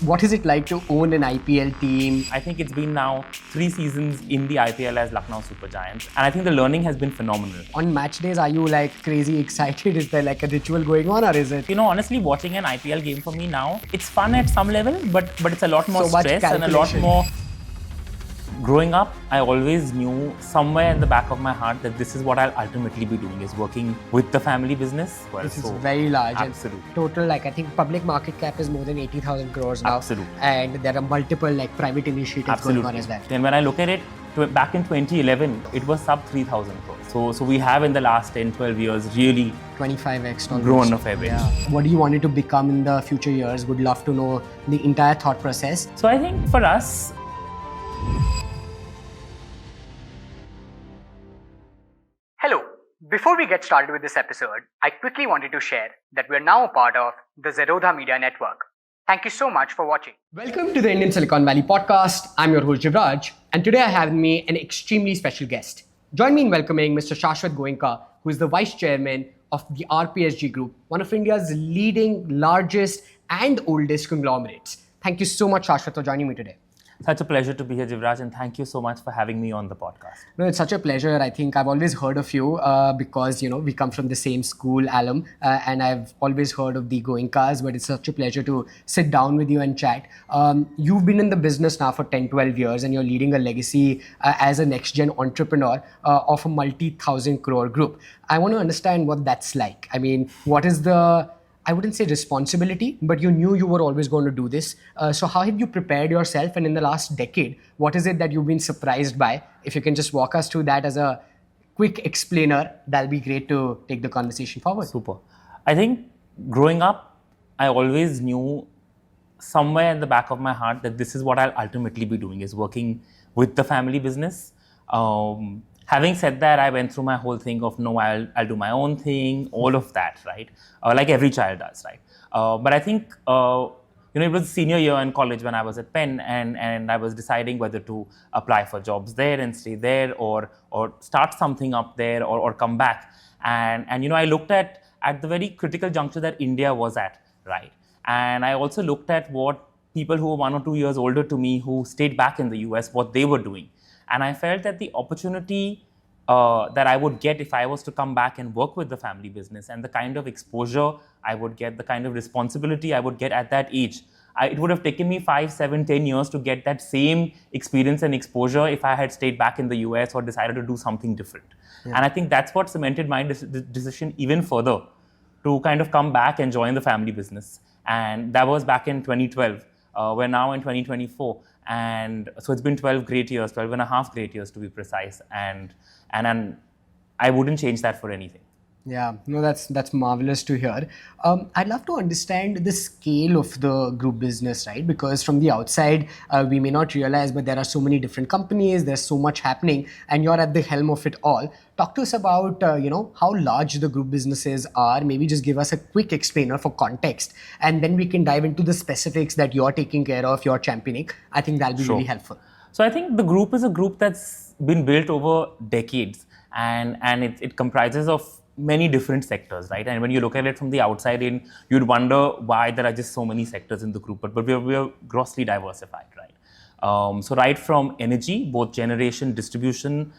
What is it like to own an IPL team? I think it's been now 3 seasons in the IPL as Lucknow Super Giants, and I think the learning has been phenomenal. On match days, are you like crazy excited? Is there like a ritual going on, or is it? Honestly, watching an IPL game for me now, it's fun at some level, but it's a lot more So much stress and a lot calculation. more. Growing up, I always knew somewhere in the back of my heart that this is what I'll ultimately be doing, is working with the family business. Well, This is so, very large. Absolutely. And total, like I think public market cap is more than 80,000 crores now. Absolutely. And there are multiple like private initiatives going on as well. And when I look at it, back in 2011, it was sub 3,000 crores. So we have in the last 10, 12 years really 25x almost. grown a fair bit. Yeah. What do you want it to become in the future years? Would love to know the entire thought process. So I think for us, Hello. Before we get started with this episode, I quickly wanted to share that we're now a part of the Zerodha Media Network. Thank you so much for watching. Welcome to the Indian Silicon Valley podcast. I'm your host Jivraj, and today I have with me an extremely special guest. Join me in welcoming Mr. Shashwat Goenka, who is the Vice Chairman of the RPSG Group, one of India's leading, largest and oldest conglomerates. Thank you so much, Shashwat, for joining me today. such a pleasure to be here, Jivraj, and thank you so much for having me on the podcast. No, it's such a pleasure. I think I've always heard of you because, we come from the same school, alum, and I've always heard of the Goenkas, but it's such a pleasure to sit down with you and chat. You've been in the business now for 10, 12 years, and you're leading a legacy as a next-gen entrepreneur of a multi-thousand crore group. I want to understand what that's like. I mean, what is the... I wouldn't say responsibility, but you knew you were always going to do this. So how have you prepared yourself? And in the last decade, what is it that you've been surprised by? If you can just walk us through that as a quick explainer, that'll be great to take the conversation forward. Super. I think growing up, I always knew somewhere in the back of my heart that this is what I'll ultimately be doing, is working with the family business. Having said that, I went through my whole thing of, no, I'll do my own thing, all of that, right? Like every child does, right? But I think, it was senior year in college when I was at Penn, and I was deciding whether to apply for jobs there and stay there, or start something up there, or come back. And I looked at the very critical juncture that India was at, right? And I also looked at what people who were 1 or 2 years older to me who stayed back in the US, what they were doing. And I felt that the opportunity that I would get if I was to come back and work with the family business, and the kind of exposure I would get, the kind of responsibility I would get at that age, it would have taken me 5, 7, 10 years to get that same experience and exposure if I had stayed back in the US or decided to do something different. Yeah. And I think that's what cemented my decision even further to kind of come back and join the family business. And that was back in 2012. We're now in 2024. And so it's been 12 great years, 12 and a half great years to be precise. And I wouldn't change that for anything. Yeah, no, that's marvelous to hear. I'd love to understand the scale of the group business, right? Because from the outside, we may not realize, but there are so many different companies, there's so much happening, and you're at the helm of it all. Talk to us about, how large the group businesses are. Maybe just give us a quick explainer for context, and then we can dive into the specifics that you're taking care of, you're championing. I think that'll be really helpful. So I think the group is a group that's been built over decades, and it comprises of many different sectors, right? And when you look at it from the outside in, you'd wonder why there are just so many sectors in the group, but we're grossly diversified, right? So right from energy, both generation, distribution,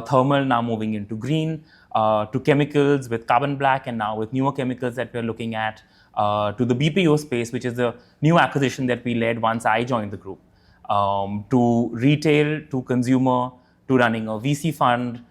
thermal, now moving into green, to chemicals with carbon black, and now with newer chemicals that we're looking at, to the BPO space, which is the new acquisition that we led once I joined the group, to retail, to consumer, to running a VC fund,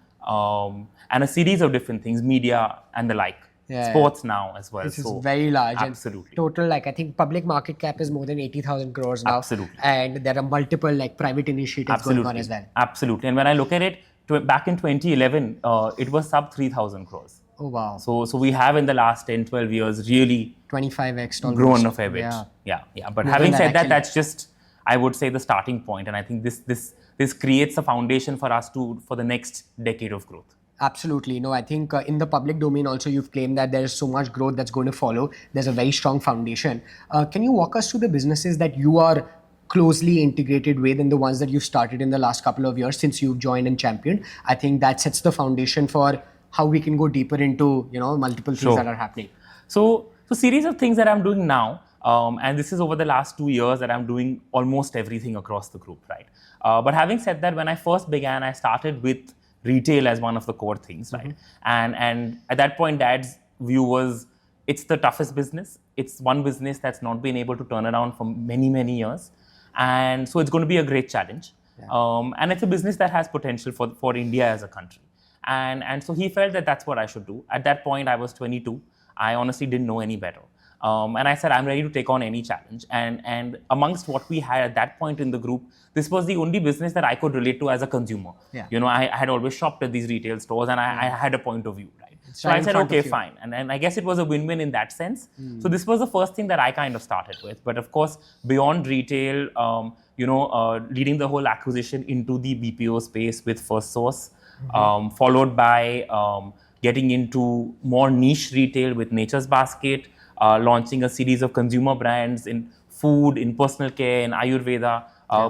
and a series of different things, media and the like. Yeah, sports now as well. This is very large. Absolutely. And total, I think public market cap is more than 80,000 crores now. Absolutely. And there are multiple private initiatives going on as well. Absolutely. And when I look at it, back in 2011, it was sub 3,000 crores. Oh, wow. So we have in the last 10, 12 years really 25x almost. Grown a fair bit. Yeah. But more having said that, that's just, I would say, the starting point. And I think this creates a foundation for us for the next decade of growth. Absolutely. No, I think in the public domain also you've claimed that there's so much growth that's going to follow. There's a very strong foundation. Can you walk us through the businesses that you are closely integrated with and the ones that you've started in the last couple of years since you've joined and championed? I think that sets the foundation for how we can go deeper into, multiple things that are happening. So series of things that I'm doing now, And this is over the last 2 years that I'm doing almost everything across the group, right? But having said that, when I first began, I started with retail as one of the core things, right? And at that point, Dad's view was it's the toughest business. It's one business that's not been able to turn around for many, many years. And so it's going to be a great challenge. And it's a business that has potential for India as a country. And so he felt that that's what I should do. At that point, I was 22. I honestly didn't know any better. And I said, I'm ready to take on any challenge. And amongst what we had at that point in the group, this was the only business that I could relate to as a consumer. You know, I had always shopped at these retail stores and I had a point of view, right? So I said, okay, fine. And I guess it was a win-win in that sense. So this was the first thing that I kind of started with. But of course, beyond retail, leading the whole acquisition into the BPO space with First Source, followed by getting into more niche retail with Nature's Basket, launching a series of consumer brands in food, in personal care, in Ayurveda,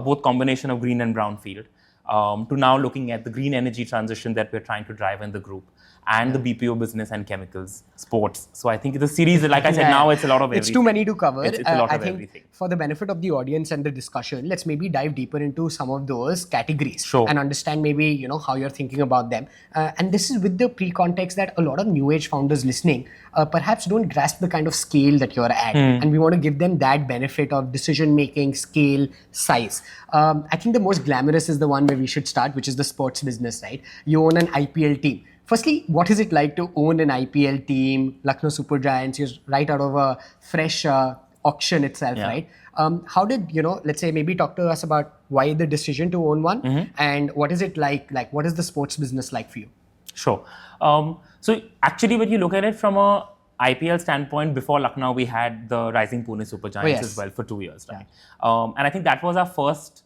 both combination of green and brown field, to now looking at the green energy transition that we're trying to drive in the group, and the BPO business and chemicals, sports. So I think the series, like I said, now it's a lot of everything. It's too many to cover. It's a lot I of think everything. For the benefit of the audience and the discussion, let's maybe dive deeper into some of those categories and understand maybe, how you're thinking about them. And this is with the pre-context that a lot of new age founders listening perhaps don't grasp the kind of scale that you're at. And we want to give them that benefit of decision-making, scale, size. I think the most glamorous is the one where we should start, which is the sports business, right? You own an IPL team. Firstly, what is it like to own an IPL team, Lucknow Super Giants? You're right out of a fresh auction itself, right? How did, let's say maybe talk to us about why the decision to own one and what is it like what is the sports business like for you? Sure. So actually when you look at it from a IPL standpoint, before Lucknow, we had the Rising Pune Super Giants as well for 2 years, right? And I think that was our first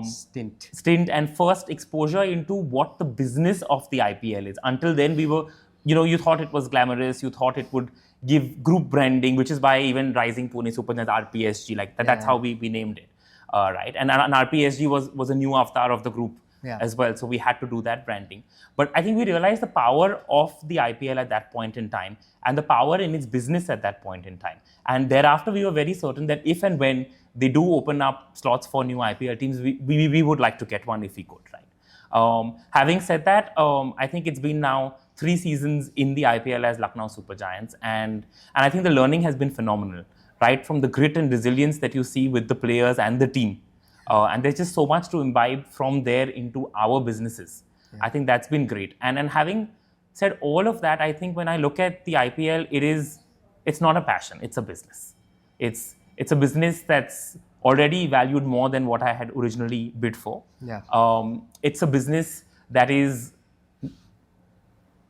stint and first exposure into what the business of the IPL is. Until then, we were, you thought it was glamorous, you thought it would give group branding, which is why even Rising Pune Super Giants, RPSG, like that, that's how we named it, right? And RPSG was a new avatar of the group as well, so we had to do that branding. But I think we realized the power of the IPL at that point in time and the power in its business at that point in time. And thereafter, we were very certain that if and when they do open up slots for new IPL teams, we would like to get one if we could, right? Having said that, I think it's been now 3 seasons in the IPL as Lucknow Super Giants, and I think the learning has been phenomenal, right? From the grit and resilience that you see with the players and the team. And there's just so much to imbibe from there into our businesses. I think that's been great. And having said all of that, I think when I look at the IPL, it's not a passion, it's a business. It's a business that's already valued more than what I had originally bid for. It's a business that is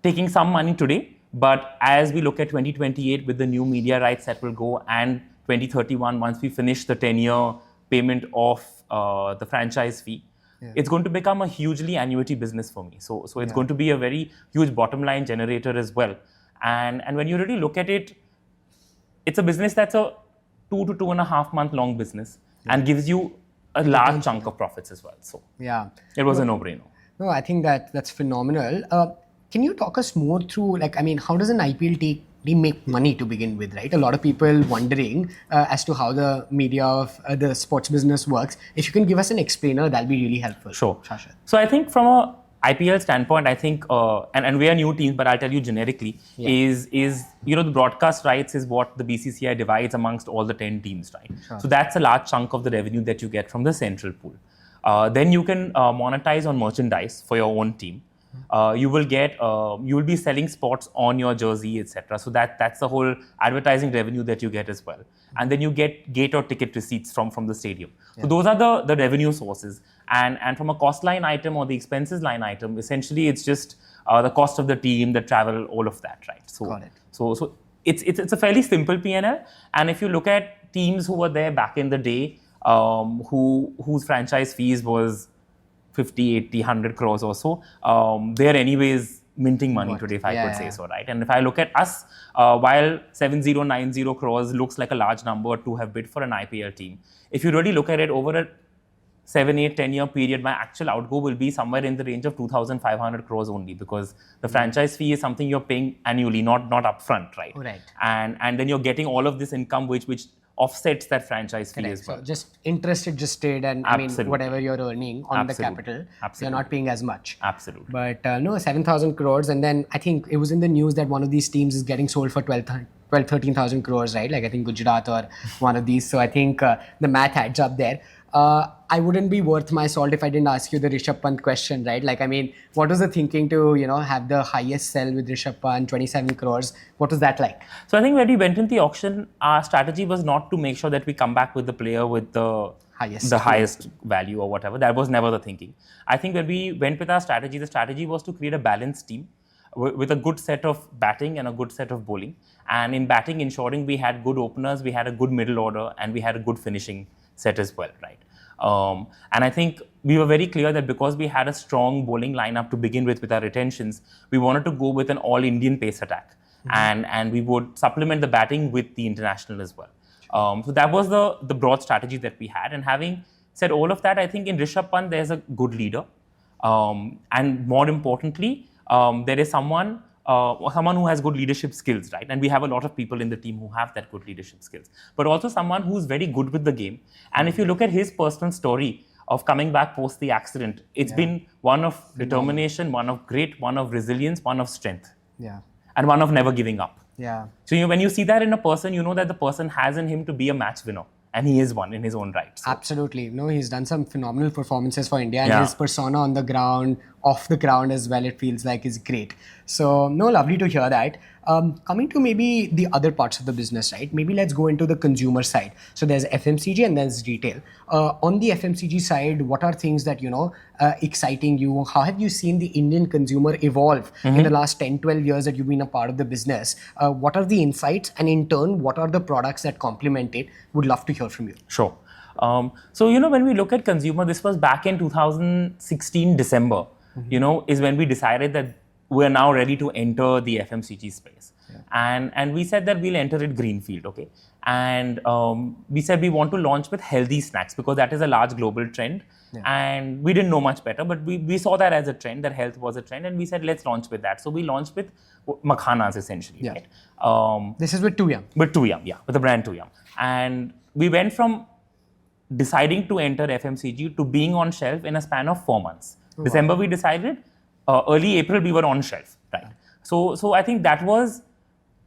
taking some money today, but as we look at 2028 with the new media rights that will go, and 2031 once we finish the 10-year payment of the franchise fee, it's going to become a hugely annuity business for me. So it's going to be a very huge bottom line generator as well. And when you really look at it, it's a business that's a 2 to 2.5 month long business and gives you a large chunk of profits as well. So it was a no-brainer. No, I think that's phenomenal. Can you talk us more through, how does an IPL team make money to begin with, right? A lot of people wondering as to how the media of the sports business works. If you can give us an explainer, that'll be really helpful. Sure. Shashwat. So I think from a IPL standpoint, I think, and we are new teams, but I'll tell you generically, is the broadcast rights is what the BCCI divides amongst all the 10 teams, right? So that's a large chunk of the revenue that you get from the central pool. Then you can monetize on merchandise for your own team. You will be selling spots on your jersey, etc. So that's the whole advertising revenue that you get as well. And then you get gate or ticket receipts from the stadium. So those are the revenue sources. And from a cost line item or the expenses line item, essentially it's just the cost of the team, the travel, all of that, right? So, Got it. So it's a fairly simple P&L. And if you look at teams who were there back in the day, whose franchise fees was 50, 80, 100 crores or so, they're anyways minting money today, if I could say so, right? And if I look at us, while 70, 90 crores looks like a large number to have bid for an IPL team, if you really look at it over a 7, 8, 10-year period, my actual outgo will be somewhere in the range of 2,500 crores only, because the franchise fee is something you're paying annually, not upfront, right? Right. And then you're getting all of this income, which offsets that franchise fee Correct. as well. So just interest it just stayed, and I mean Absolutely. whatever you're earning on the Absolutely. capital, you're Absolutely. not paying as much. Absolutely. But no, 7,000 crores, and then I think it was in the news that one of these teams is getting sold for 13,000 crores, right? Like I think Gujarat or one of these. So I think the math adds up there. I wouldn't be worth my salt if I didn't ask you the Rishabh Pant question, right? Like, I mean, what was the thinking to, have the highest sell with Rishabh Pant, 27 crores? What was that like? So I think when we went into the auction, our strategy was not to make sure that we come back with the player with the highest value or whatever. That was never the thinking. I think when we went with our strategy, the strategy was to create a balanced team with a good set of batting and a good set of bowling. And in batting, ensuring we had good openers, we had a good middle order, and we had a good finishing set as well, right? And I think we were very clear that because we had a strong bowling lineup to begin with our retentions, we wanted to go with an all-Indian pace attack. And we would supplement the batting with the international as well. So that was the broad strategy that we had. And having said all of that, I think in Rishabh Pant, there's a good leader. And more importantly, there is someone who has good leadership skills, right? And we have a lot of people in the team who have that good leadership skills. But also someone who's very good with the game. And if you look at his personal story of coming back post the accident, it's been one of determination, one of grit, one of resilience, one of strength. Yeah. And one of never giving up. Yeah. So when you see that in a person, you know that the person has in him to be a match winner. And he is one in his own right. So. Absolutely. No, he's done some phenomenal performances for India, and Yeah. his persona on the ground, off the ground as well, it feels like is great. So, no, lovely to hear that. Coming to maybe the other parts of the business, right? Maybe let's go into the consumer side. So there's FMCG and there's retail. On the FMCG side, what are things that, exciting you? How have you seen the Indian consumer evolve in the last 10, 12 years that you've been a part of the business? What are the insights? And in turn, what are the products that complement it? Would love to hear from you. Sure. So, when we look at consumer, this was back in 2016, December, is when we decided that we're now ready to enter the FMCG space. Yeah. And we said that we'll enter it greenfield, okay? And we said we want to launch with healthy snacks because that is a large global trend. Yeah. And we didn't know much better, but we saw that as a trend, that health was a trend, and we said, let's launch with that. So we launched with makhanas essentially, yeah. Right? This is with 2Yum. With 2Yum, yeah, with the brand 2Yum. And we went from deciding to enter FMCG to being on shelf in a span of 4 months. Oh, December, we decided. Early April, we were on shelf, right? So I think that was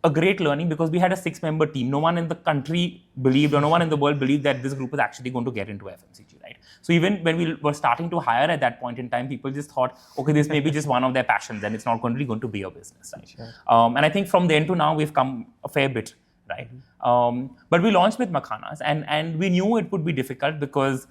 a great learning because we had a 6-member team. No one in the country believed, or no one in the world believed that this group was actually going to get into FMCG, right? So even when we were starting to hire at that point in time, people just thought, okay, this may be just one of their passions and it's not going to be a business, right? Sure. And I think from then to now, we've come a fair bit, right? But we launched with makhanas and we knew it would be difficult because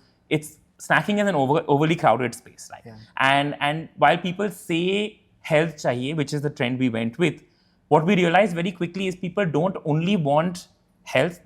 snacking is an overly crowded space, right? Yeah. And while people say health chahiye, which is the trend we went with, what we realized very quickly is people don't only want health,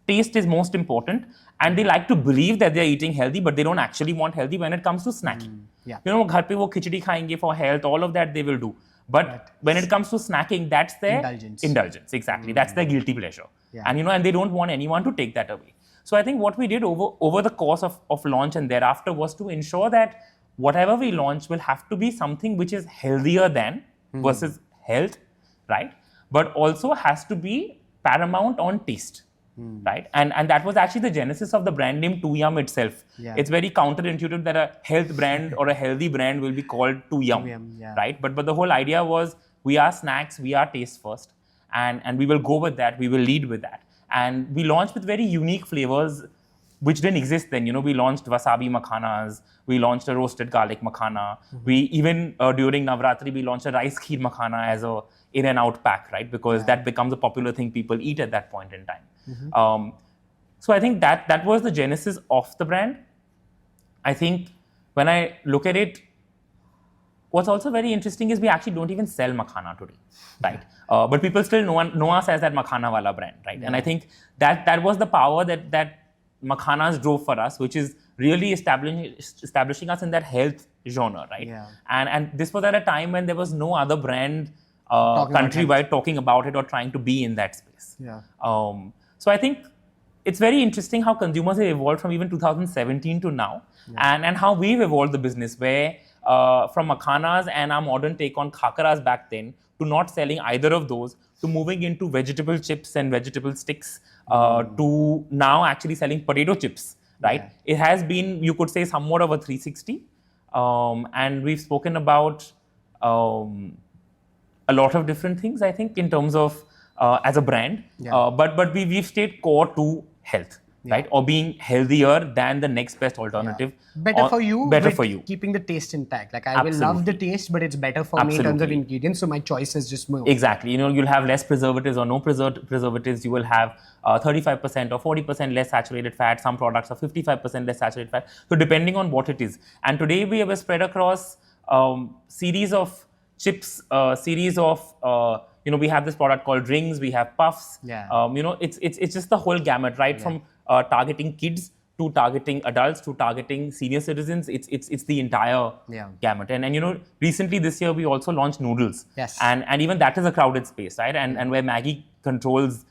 taste is most important, and they like to believe that they're eating healthy, but they don't actually want healthy when it comes to snacking. Yeah. Ghar pe wo khichdi khayenge for health, all of that they will do. But when it comes to snacking, that's their indulgence. Exactly. That's their guilty pleasure. Yeah. And they don't want anyone to take that away. So I think what we did over the course of launch and thereafter was to ensure that whatever we launch will have to be something which is healthier than versus health, right? But also has to be paramount on taste, right? And that was actually the genesis of the brand name 2Yum itself. Yeah. It's very counterintuitive that a health brand or a healthy brand will be called 2Yum, yeah. Right? But the whole idea was we are snacks, we are taste first, and we will go with that, we will lead with that. And we launched with very unique flavors which didn't exist then. We launched wasabi makhanas, we launched a roasted garlic makhana. We even during Navratri, we launched a rice kheer makhana as a in and out pack, right? Because that becomes a popular thing people eat at that point in time. So I think that was the genesis of the brand. I think when I look at it, what's also very interesting is we actually don't even sell makhana today, right? But people still know us as that makhana wala brand, right? Yeah. And I think that was the power that makhanas drove for us, which is really establishing us in that health genre, right? Yeah. And this was at a time when there was no other brand countrywide talking about it or trying to be in that space. Yeah. So I think it's very interesting how consumers have evolved from even 2017 to now, and how we've evolved the business where from makhanas and our modern take on khakaras back then to not selling either of those to moving into vegetable chips and vegetable sticks to now actually selling potato chips, right? Yeah. It has been, you could say, somewhat of a 360. And we've spoken about a lot of different things, I think, in terms of as a brand. Yeah. But we've stayed core to health, right? Or being healthier than the next best alternative. Better for you. Better with for you. Keeping the taste intact. Like I will love the taste, but it's better for me in terms of ingredients. So my choice is just more. Exactly. You'll have less preservatives or no preservatives. You will have 35% or 40% less saturated fat. Some products are 55% less saturated fat. So depending on what it is. And today we have spread across series of chips, series of we have this product called rings. We have puffs. Yeah. It's just the whole gamut, right? From targeting kids to targeting adults to targeting senior citizens. It's the entire gamut. And recently this year we also launched noodles. Yes. And even that is a crowded space, right? And where Maggi controls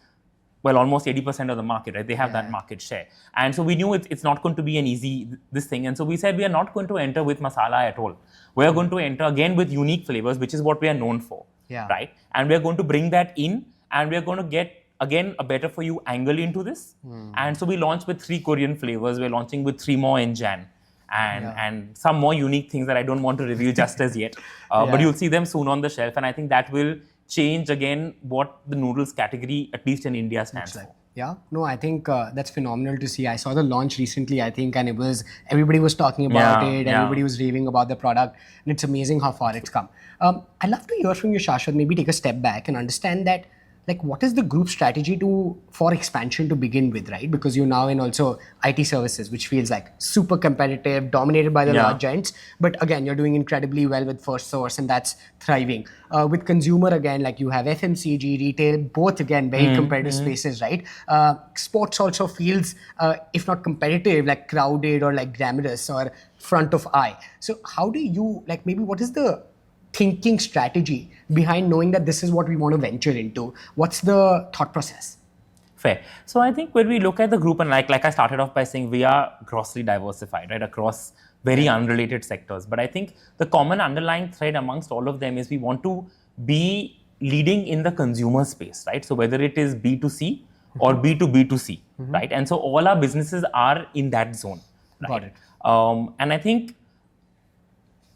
almost 80% of the market, right? They have that market share. And so we knew it's not going to be an easy this thing. And so we said we are not going to enter with masala at all. We are going to enter again with unique flavors, which is what we are known for, right? And we are going to bring that in, and we are going to get again a better for you angle into this. And so we launched with 3 Korean flavors. We're launching with 3 more in Jan. And some more unique things that I don't want to reveal just as yet. But you'll see them soon on the shelf. And I think that will change again what the noodles category, at least in India, stands for. Yeah, no, I think that's phenomenal to see. I saw the launch recently, I think, and everybody was talking about it, everybody was raving about the product, and it's amazing how far it's come. I'd love to hear from you, Shashwat, maybe take a step back and understand that, like, what is the group strategy for expansion to begin with, right? Because you're now in also IT services, which feels like super competitive, dominated by the large giants. But again, you're doing incredibly well with First Source, and that's thriving. With consumer, again, like you have FMCG, retail, both again, very competitive spaces, right? Sports also feels, if not competitive, like crowded or like glamorous or front of eye. So how do you, like, maybe what is the thinking strategy behind knowing that this is what we want to venture into? What's the thought process? Fair. So I think when we look at the group, and like I started off by saying, we are grossly diversified, right, across very unrelated sectors. But I think the common underlying thread amongst all of them is we want to be leading in the consumer space, right? So whether it is B2C or B2B2C, right? And so all our businesses are in that zone, right? Got it. And I think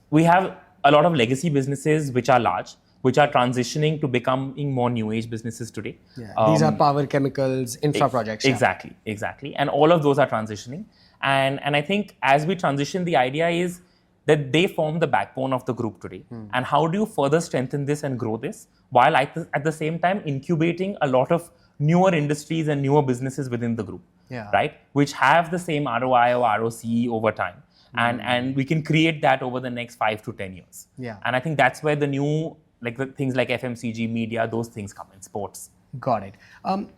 we have a lot of legacy businesses which are large, which are transitioning to becoming more new age businesses today. These are power, chemicals, infra projects. Exactly. And all of those are transitioning. And I think as we transition, the idea is that they form the backbone of the group today. And how do you further strengthen this and grow this while at the same time incubating a lot of newer industries and newer businesses within the group, right? Which have the same ROI or ROCE over time. And we can create that over the next 5 to 10 years. And I think that's where the new, like the things like FMCG, media, those things come in, sports. Got it. I'm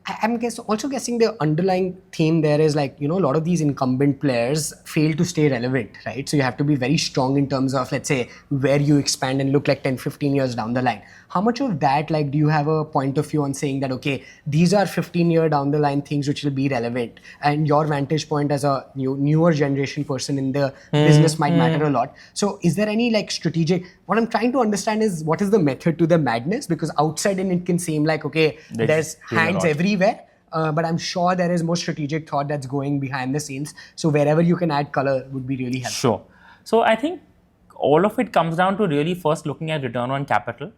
also guessing the underlying theme there is like, a lot of these incumbent players fail to stay relevant, right? So you have to be very strong in terms of, let's say, where you expand and look like 10, 15 years down the line. How much of that, like, do you have a point of view on saying that, okay, these are 15-year down the line things which will be relevant, and your vantage point as a newer generation person in the business might matter a lot. So is there any like strategic, what I'm trying to understand is what is the method to the madness? Because outside in it can seem like, okay, there's hands everywhere, but I'm sure there is more strategic thought that's going behind the scenes. So wherever you can add color would be really helpful. Sure. So I think all of it comes down to really first looking at return on capital,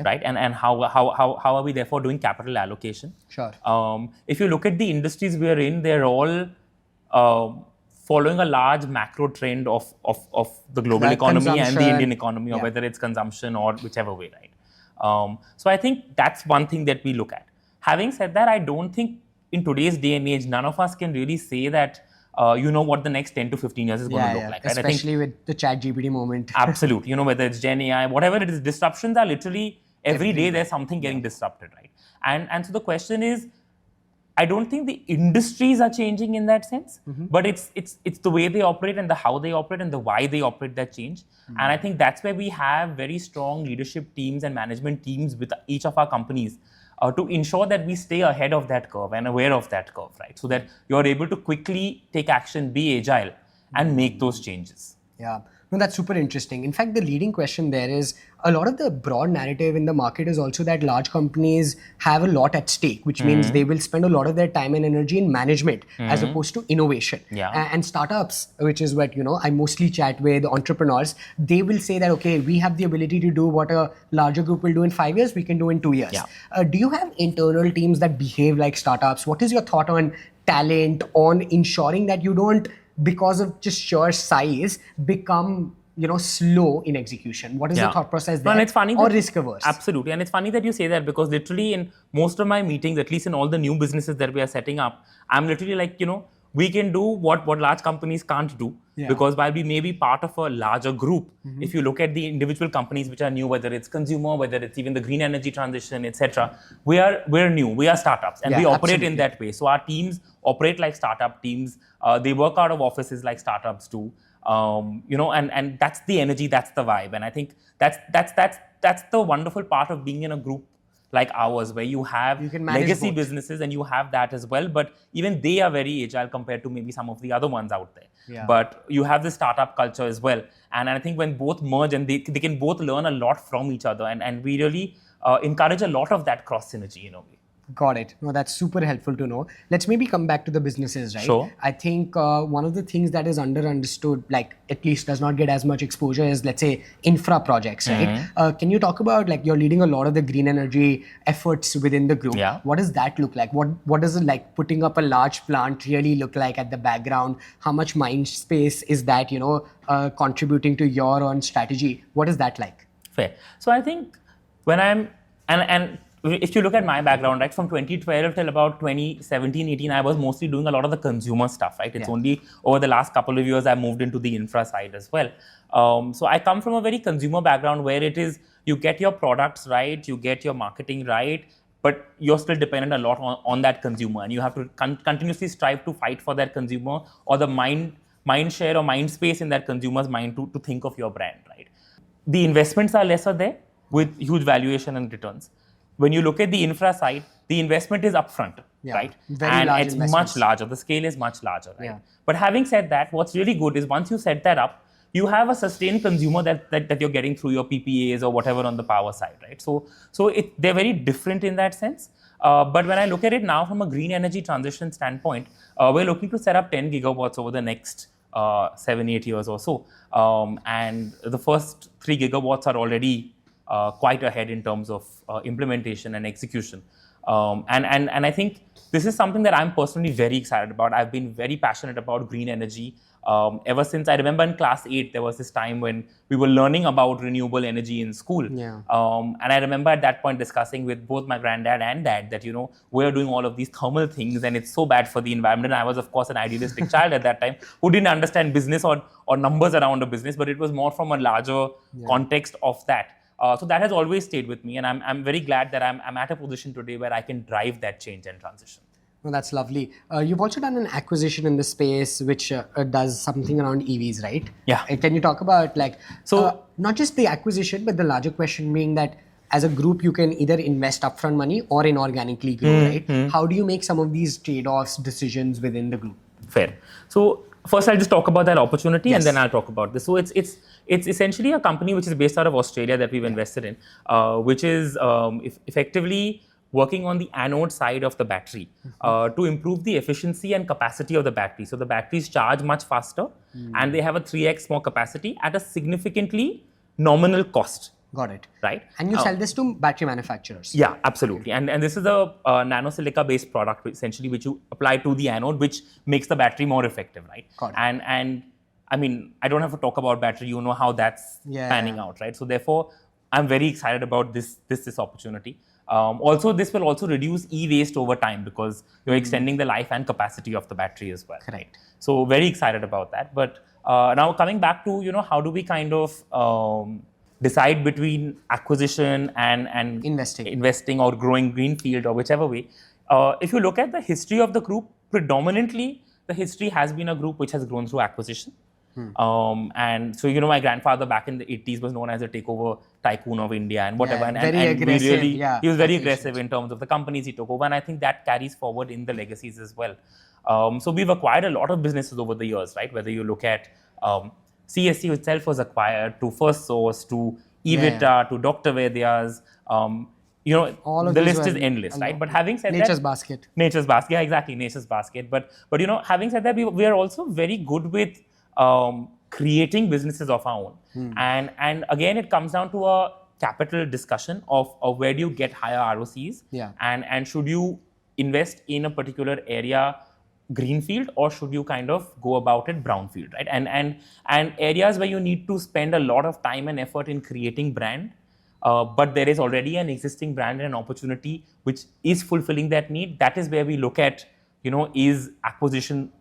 right? And how are we therefore doing capital allocation? Sure. If you look at the industries we are in, they're all following a large macro trend of the global economy and the Indian economy, or whether it's consumption or whichever way, right? So I think that's one thing that we look at. Having said that, I don't think in today's day and age, none of us can really say that what the next 10 to 15 years is going to look like. Right? Especially with the ChatGPT moment. Absolutely. Whether it's Gen AI, whatever it is, disruptions are literally every day there's something getting disrupted, right? And so the question is, I don't think the industries are changing in that sense, but it's the way they operate and the how they operate and the why they operate that change. And I think that's where we have very strong leadership teams and management teams with each of our companies to ensure that we stay ahead of that curve and aware of that curve, right? So that you're able to quickly take action, be agile, and make those changes. Yeah. No, that's super interesting. In fact, the leading question there is a lot of the broad narrative in the market is also that large companies have a lot at stake, which means they will spend a lot of their time and energy in management as opposed to innovation. Yeah. And startups, which is what, I mostly chat with entrepreneurs, they will say that, okay, we have the ability to do what a larger group will do in 5 years, we can do in 2 years. Yeah. Do you have internal teams that behave like startups? What is your thought on talent, on ensuring that you don't, because of just sheer size, become slow in execution? What is the thought process there? And it's funny or risk averse? Absolutely. And it's funny that you say that, because literally in most of my meetings, at least in all the new businesses that we are setting up, I'm literally like, we can do what large companies can't do. Because while we may be part of a larger group, if you look at the individual companies which are new, whether it's consumer, whether it's even the green energy transition, etc., we're new, we are startups, and we operate in that way. So our teams operate like startup teams. They work out of offices like startups do. And that's the energy, that's the vibe, and I think that's the wonderful part of being in a group like ours, where you have legacy both businesses and you have that as well, but even they are very agile compared to maybe some of the other ones out there. But you have the startup culture as well, and I think when both merge and they can both learn a lot from each other, and we really encourage a lot of that cross synergy in a way. Got it. No, that's super helpful to know. Let's maybe come back to the businesses, right? Sure. I think one of the things that is understood, like at least does not get as much exposure, is, let's say, infra projects, right? Can you talk about, like, you're leading a lot of the green energy efforts within the group? What does that look like? What does it, like, putting up a large plant really look like at the background? How much mind space is that, contributing to your own strategy? What is that like? Fair. So I think when I'm, and if you look at my background, right, from 2012 till about 2017, 18, I was mostly doing a lot of the consumer stuff, right? It's only over the last couple of years I moved into the infra side as well. So I come from a very consumer background, where it is, you get your products right, you get your marketing right, but you're still dependent a lot on that consumer, and you have to continuously strive to fight for that consumer, or the mind share or mind space in that consumer's mind to think of your brand, right? The investments are lesser there, with huge valuation and returns. When you look at the infra side, the investment is upfront, right? And it's much larger. The scale is much larger, right? But having said that, what's really good is once you set that up, you have a sustained consumer that you're getting through your PPAs or whatever on the power side, right? So they're very different in that sense. But when I look at it now from a green energy transition standpoint, we're looking to set up 10 gigawatts over the next 7-8 years or so. And the first 3 gigawatts are already quite ahead in terms of implementation and execution. And I think this is something that I'm personally very excited about. I've been very passionate about green energy ever since. I remember in class 8, there was this time when we were learning about renewable energy in school. And I remember at that point discussing with both my granddad and dad that, we're doing all of these thermal things and it's so bad for the environment. And I was, of course, an idealistic child at that time who didn't understand business or numbers around a business, but it was more from a larger context of that. So that has always stayed with me, and I'm very glad that I'm at a position today where I can drive that change and transition. Well, that's lovely. You've also done an acquisition in the space which does something around EVs, right? Yeah. Can you talk about, like, so not just the acquisition, but the larger question being that as a group, you can either invest upfront money or inorganically grow, right? How do you make some of these trade-offs decisions within the group? Fair. So first, I'll just talk about that opportunity, and then I'll talk about this. So it's essentially a company which is based out of Australia that we've invested in, which is effectively working on the anode side of the battery to improve the efficiency and capacity of the battery. So the batteries charge much faster, and they have a 3x more capacity at a significantly nominal cost. Got it. Right. And you sell this to battery manufacturers. Yeah, absolutely. And this is a nanosilica based product essentially, which you apply to the anode, which makes the battery more effective, right? Got it. And I mean, I don't have to talk about battery. You know how that's panning out, right? So therefore, I'm very excited about this opportunity. Also, this will also reduce e-waste over time because you're extending the life and capacity of the battery as well. Correct. So very excited about that. But now coming back to, how do we kind of decide between acquisition and investing or growing greenfield or whichever way. If you look at the history of the group, predominantly the history has been a group which has grown through acquisition. And so, my grandfather back in the 80s was known as a takeover tycoon of India and whatever. And very aggressive. He was very aggressive in terms of the companies he took over. And I think that carries forward in the legacies as well. So we've acquired a lot of businesses over the years, right? Whether you look at CSU itself was acquired to First Source, to Evita, to Dr. Vedya's. All of the these list is were endless, a right? lot. But having said Nature's that, basket. Nature's basket, yeah, exactly, Nature's basket. But having said that, we are also very good with creating businesses of our own. And again, it comes down to a capital discussion of where do you get higher ROCs, and should you invest in a particular area greenfield, or should you kind of go about it brownfield, right? And areas where you need to spend a lot of time and effort in creating brand, but there is already an existing brand and an opportunity which is fulfilling that need. That is where we look at, is acquisition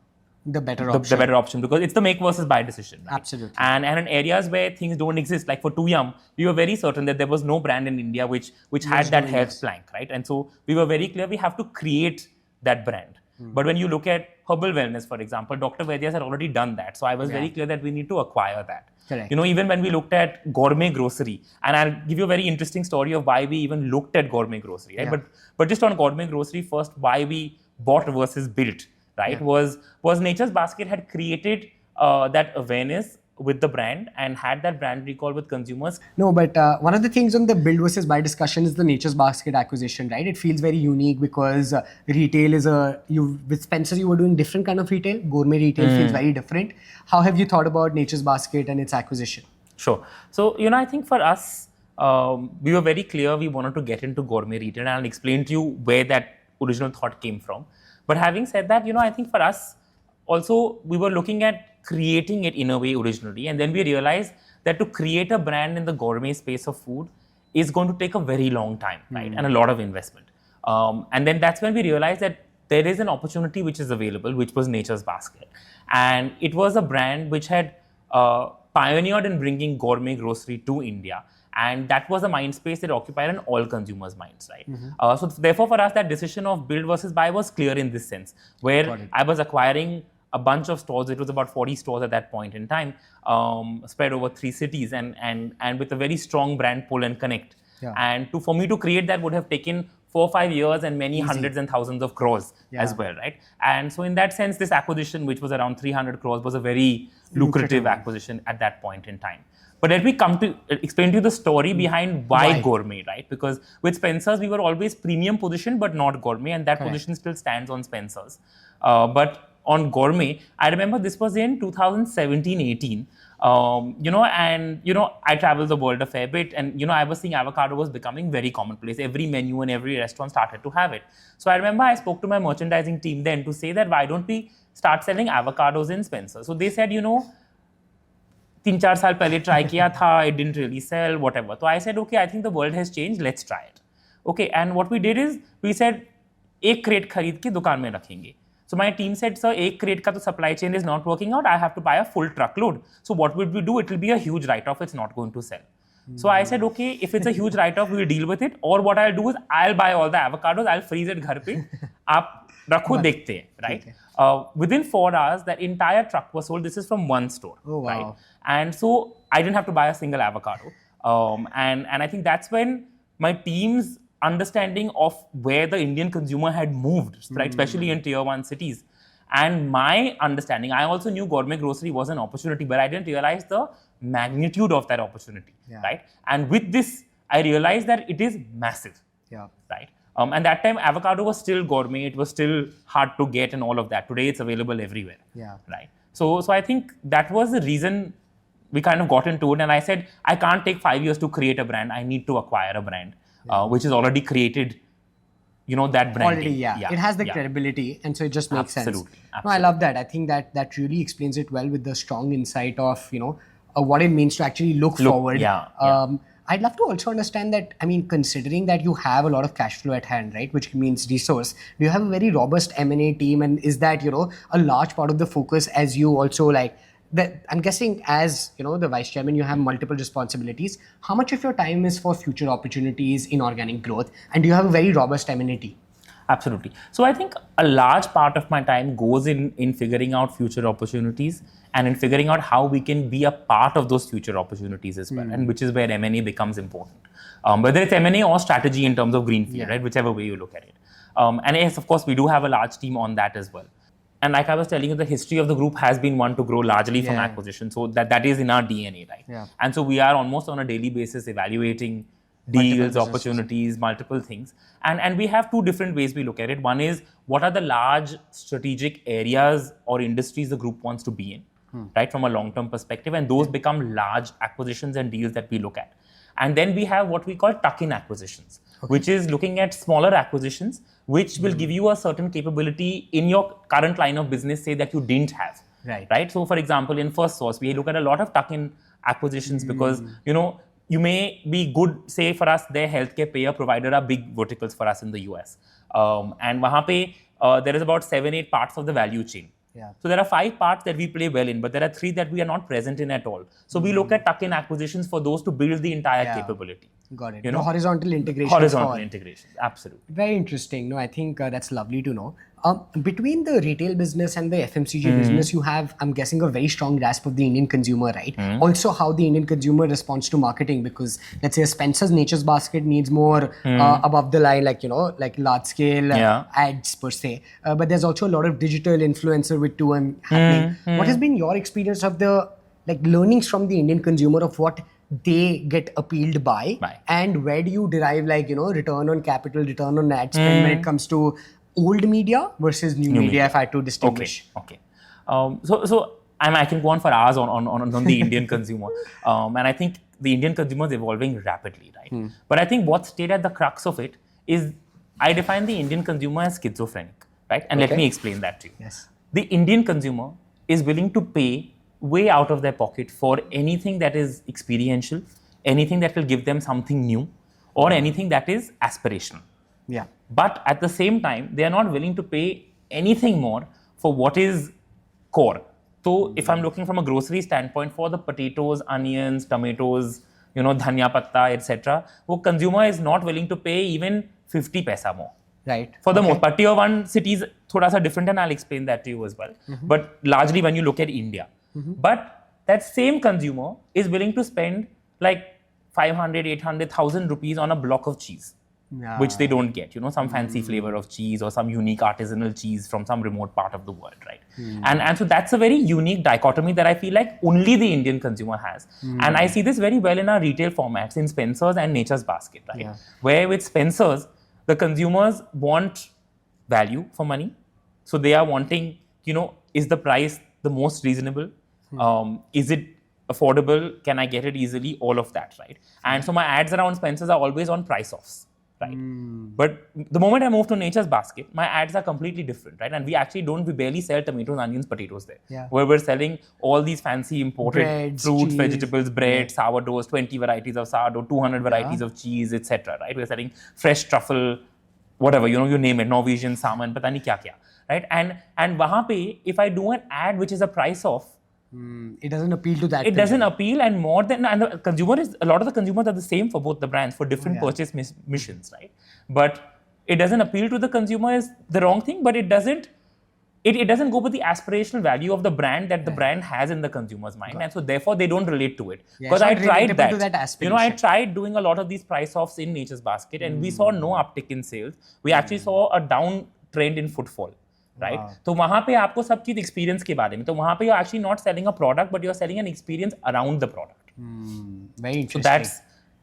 the better option, because it's the make versus buy decision. Right? Absolutely. And in areas where things don't exist, like for Tuyam, we were very certain that there was no brand in India which had that health plank, right? And so we were very clear we have to create that brand. But when you look at herbal wellness, for example, Dr. Vedya's had already done that. So I was very clear that we need to acquire that. Correct. Even when we looked at gourmet grocery, and I'll give you a very interesting story of why we even looked at gourmet grocery, right? But just on gourmet grocery first, why we bought versus built, right? Was Nature's Basket had created that awareness with the brand and had that brand recall with consumers. No, but one of the things on the build versus buy discussion is the Nature's Basket acquisition, right? It feels very unique because retail is with Spencer's you were doing different kind of retail. Gourmet retail feels very different. How have you thought about Nature's Basket and its acquisition? Sure. So, I think for us, we were very clear we wanted to get into gourmet retail, and I'll explain to you where that original thought came from. But having said that, I think for us, also, we were looking at creating it in a way originally, and then we realized that to create a brand in the gourmet space of food is going to take a very long time, right? And a lot of investment. And then that's when we realized that there is an opportunity which is available, which was Nature's Basket. And it was a brand which had pioneered in bringing gourmet grocery to India. And that was a mind space that occupied in all consumers' minds, right? So therefore, for us, that decision of build versus buy was clear in this sense, where I was acquiring a bunch of stores. It was about 40 stores at that point in time, spread over 3 cities, and with a very strong brand pull and connect. And for me to create that would have taken 4 or 5 years and many hundreds and thousands of crores as well, right? And so in that sense, this acquisition, which was around 300 crores, was a very lucrative acquisition at that point in time. But let me come to explain to you the story behind why gourmet, right? Because with Spencer's, we were always premium positioned, but not gourmet, and that position still stands on Spencer's. But on gourmet, I remember this was in 2017-18, I traveled the world a fair bit, and, I was seeing avocado was becoming very commonplace. Every menu and every restaurant started to have it. So I remember I spoke to my merchandising team then to say that why don't we start selling avocados in Spencer? So they said, 3-4 साल पहले try किया था, it didn't really sell, whatever. So I said, okay, I think the world has changed, let's try it. Okay, and what we did is, we said, 1 crate खरीद के दुकान में रखेंगे. So my team said, sir, 1 crate का तो supply chain is not working out, I have to buy a full truckload. So what would we do? It will be a huge write-off, it's not going to sell. So I said, okay, if it's a huge write-off, we'll deal with it. Or what I'll do is, I'll buy all the avocados, I'll freeze it घर पे, आप रखो देखते हैं, right? Within 4 hours, that entire truck was sold. This is from one store, right? And so I didn't have to buy a single avocado. And I think that's when my team's understanding of where the Indian consumer had moved, right? Especially in tier 1 cities. And my understanding, I also knew gourmet grocery was an opportunity, but I didn't realize the magnitude of that opportunity, right? And with this, I realized that it is massive, right? And that time, avocado was still gourmet. It was still hard to get and all of that. Today, it's available everywhere, right? So I think that was the reason we kind of got into it. And I said, I can't take 5 years to create a brand. I need to acquire a brand, which is already created, that brand. Already, it has the credibility, and so it just makes sense. Absolutely. No, I love that. I think that really explains it well with the strong insight of, what it means to actually look forward. I'd love to also understand that, considering that you have a lot of cash flow at hand, right, which means resource, do you have a very robust M&A team, and is that, a large part of the focus as you also I'm guessing as, the vice chairman, you have multiple responsibilities. How much of your time is for future opportunities, inorganic growth, and do you have a very robust M&A team? Absolutely. So I think a large part of my time goes in figuring out future opportunities and in figuring out how we can be a part of those future opportunities as well, and which is where M&A becomes important. Whether it's M&A or strategy in terms of greenfield, right? Whichever way you look at it. And yes, of course, we do have a large team on that as well. And like I was telling you, the history of the group has been one to grow largely from Yeah. acquisition. So that is in our DNA, right? Yeah. And so we are almost on a daily basis evaluating Multiple deals, businesses. opportunities, multiple things. And we have two different ways we look at it. One is, what are the large strategic areas or industries the group wants to be in, right, from a long-term perspective, and those become large acquisitions and deals that we look at. And then we have what we call tuck-in acquisitions, which is looking at smaller acquisitions, which will give you a certain capability in your current line of business, say, that you didn't have. Right. So, for example, in FirstSource, we look at a lot of tuck-in acquisitions because, you may be good, say, for us, their healthcare payer provider are big verticals for us in the US. And wahan pe, there is about 7-8 parts of the value chain. Yeah. So there are 5 parts that we play well in, but there are 3 that we are not present in at all. So we look at tuck-in acquisitions for those to build the entire capability. Got it. You know, horizontal integration. horizontal integration, absolutely. Very interesting. No, I think that's lovely to know. Between the retail business and the FMCG business, you have, I'm guessing, a very strong grasp of the Indian consumer, right? Also, how the Indian consumer responds to marketing, because let's say a Spencer's Nature's Basket needs more above the line, like, like large scale ads per se. But there's also a lot of digital influencer with 2M happening. What has been your experience of the learnings from the Indian consumer of what they get appealed by, and where do you derive return on capital, return on ad spend when it comes to old media versus new media, if I had to distinguish? Okay. So I can go on for hours on the Indian consumer, and I think the Indian consumer is evolving rapidly, right? But I think what stayed at the crux of it is, I define the Indian consumer as schizophrenic, right? And let me explain that to you. Yes. The Indian consumer is willing to pay way out of their pocket for anything that is experiential, anything that will give them something new, or anything that is aspirational. Yeah. But at the same time, they are not willing to pay anything more for what is core. So if I'm looking from a grocery standpoint, for the potatoes, onions, tomatoes, dhania patta, etc., the consumer is not willing to pay even 50 paisa more. Right. For the most part, tier 1 cities, thoda sa different, and I'll explain that to you as well. But largely when you look at India. But that same consumer is willing to spend like 500, 800, 1,000 rupees on a block of cheese, which they don't get, some fancy flavor of cheese or some unique artisanal cheese from some remote part of the world, right? And so that's a very unique dichotomy that I feel like only the Indian consumer has. And I see this very well in our retail formats in Spencer's and Nature's Basket, right? Yeah. Where with Spencer's, the consumers want value for money. So they are wanting, is the price the most reasonable? Is it affordable? Can I get it easily? All of that, right? And so my ads around Spencer's are always on price offs, right? But the moment I move to Nature's Basket, my ads are completely different, right? And we barely sell tomatoes, onions, potatoes there. Yeah. Where we're selling all these fancy imported Breads, fruits, cheese. vegetables, bread, sourdoughs, 20 varieties of sourdough, 200 varieties of cheese, etc., right? We're selling fresh truffle, whatever, you name it, Norwegian salmon, pata nahi kya, right? And wahan pe, if I do an ad which is a price off, it doesn't appeal to that. it doesn't appeal, and more than, and the consumer is, a lot of the consumers are the same for both the brands for different purchase missions, right? But it doesn't appeal to the consumer is the wrong thing, but it doesn't go with the aspirational value of the brand that the brand has in the consumer's mind, and so therefore they don't relate to it. Because I tried that. To that aspiration. I tried doing a lot of these price offs in Nature's Basket, and we saw no uptick in sales. We actually saw a down trend in footfall. Right? So वहाँ पे आपको सब चीज experience के बारे में, तो वहाँ पे you're actually not selling a product, but you're selling an experience around the product. Very interesting. So that's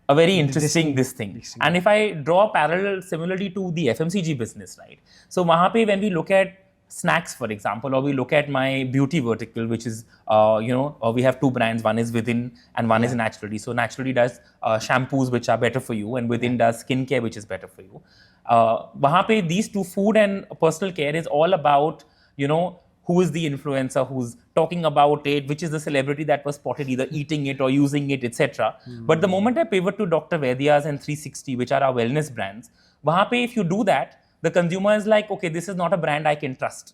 a very interesting this thing. And if I draw a parallel similarly to the FMCG business, right? So वहाँ पे when we look at snacks, for example, or we look at my beauty vertical, which is, we have 2 brands, one is Within and one is Naturally. So Naturally does shampoos which are better for you, and Within does skincare which is better for you. Wahan pe these 2, food and personal care, is all about, who is the influencer who's talking about it, which is the celebrity that was spotted either eating it or using it, etc. But the moment I pivot to Dr. Vaidya's and 360, which are our wellness brands, wahan pe if you do that, the consumer is like, okay, this is not a brand I can trust.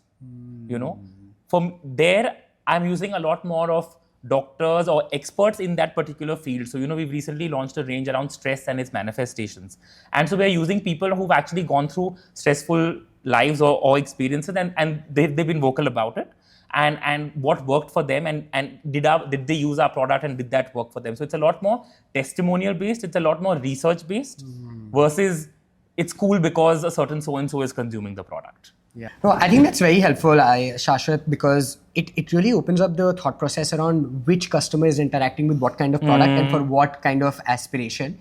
From there, I'm using a lot more of doctors or experts in that particular field. So, we've recently launched a range around stress and its manifestations. And so we're using people who've actually gone through stressful lives or experiences, and they've been vocal about it. And what worked for them, and did they use our product, and did that work for them? So it's a lot more testimonial based, it's a lot more research based, versus it's cool because a certain so-and-so is consuming the product. Yeah. No, I think that's very helpful, Shashwat, because it really opens up the thought process around which customer is interacting with what kind of product and for what kind of aspiration.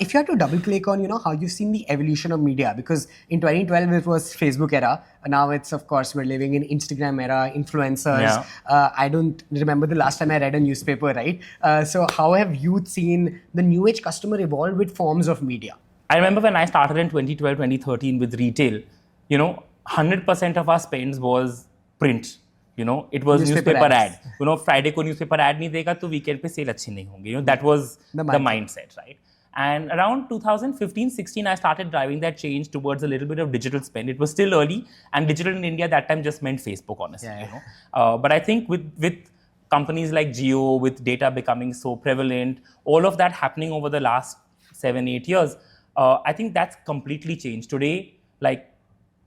If you had to double click on, how you've seen the evolution of media, because in 2012 it was Facebook era. Now it's, of course, we're living in Instagram era, influencers. Yeah. I don't remember the last time I read a newspaper, right? So how have you seen the new age customer evolve with forms of media? I remember when I started in 2012, 2013 with retail, 100% of our spends was print. It was newspaper ad. Friday ko newspaper ad nahi dega, to weekend pe sale achhi nahi hongi. That was the mindset, right? And around 2015-16, I started driving that change towards a little bit of digital spend. It was still early, and digital in India that time just meant Facebook, honestly. But I think with companies like Jio, with data becoming so prevalent, all of that happening over the last 7-8 years, I think that's completely changed. Today, like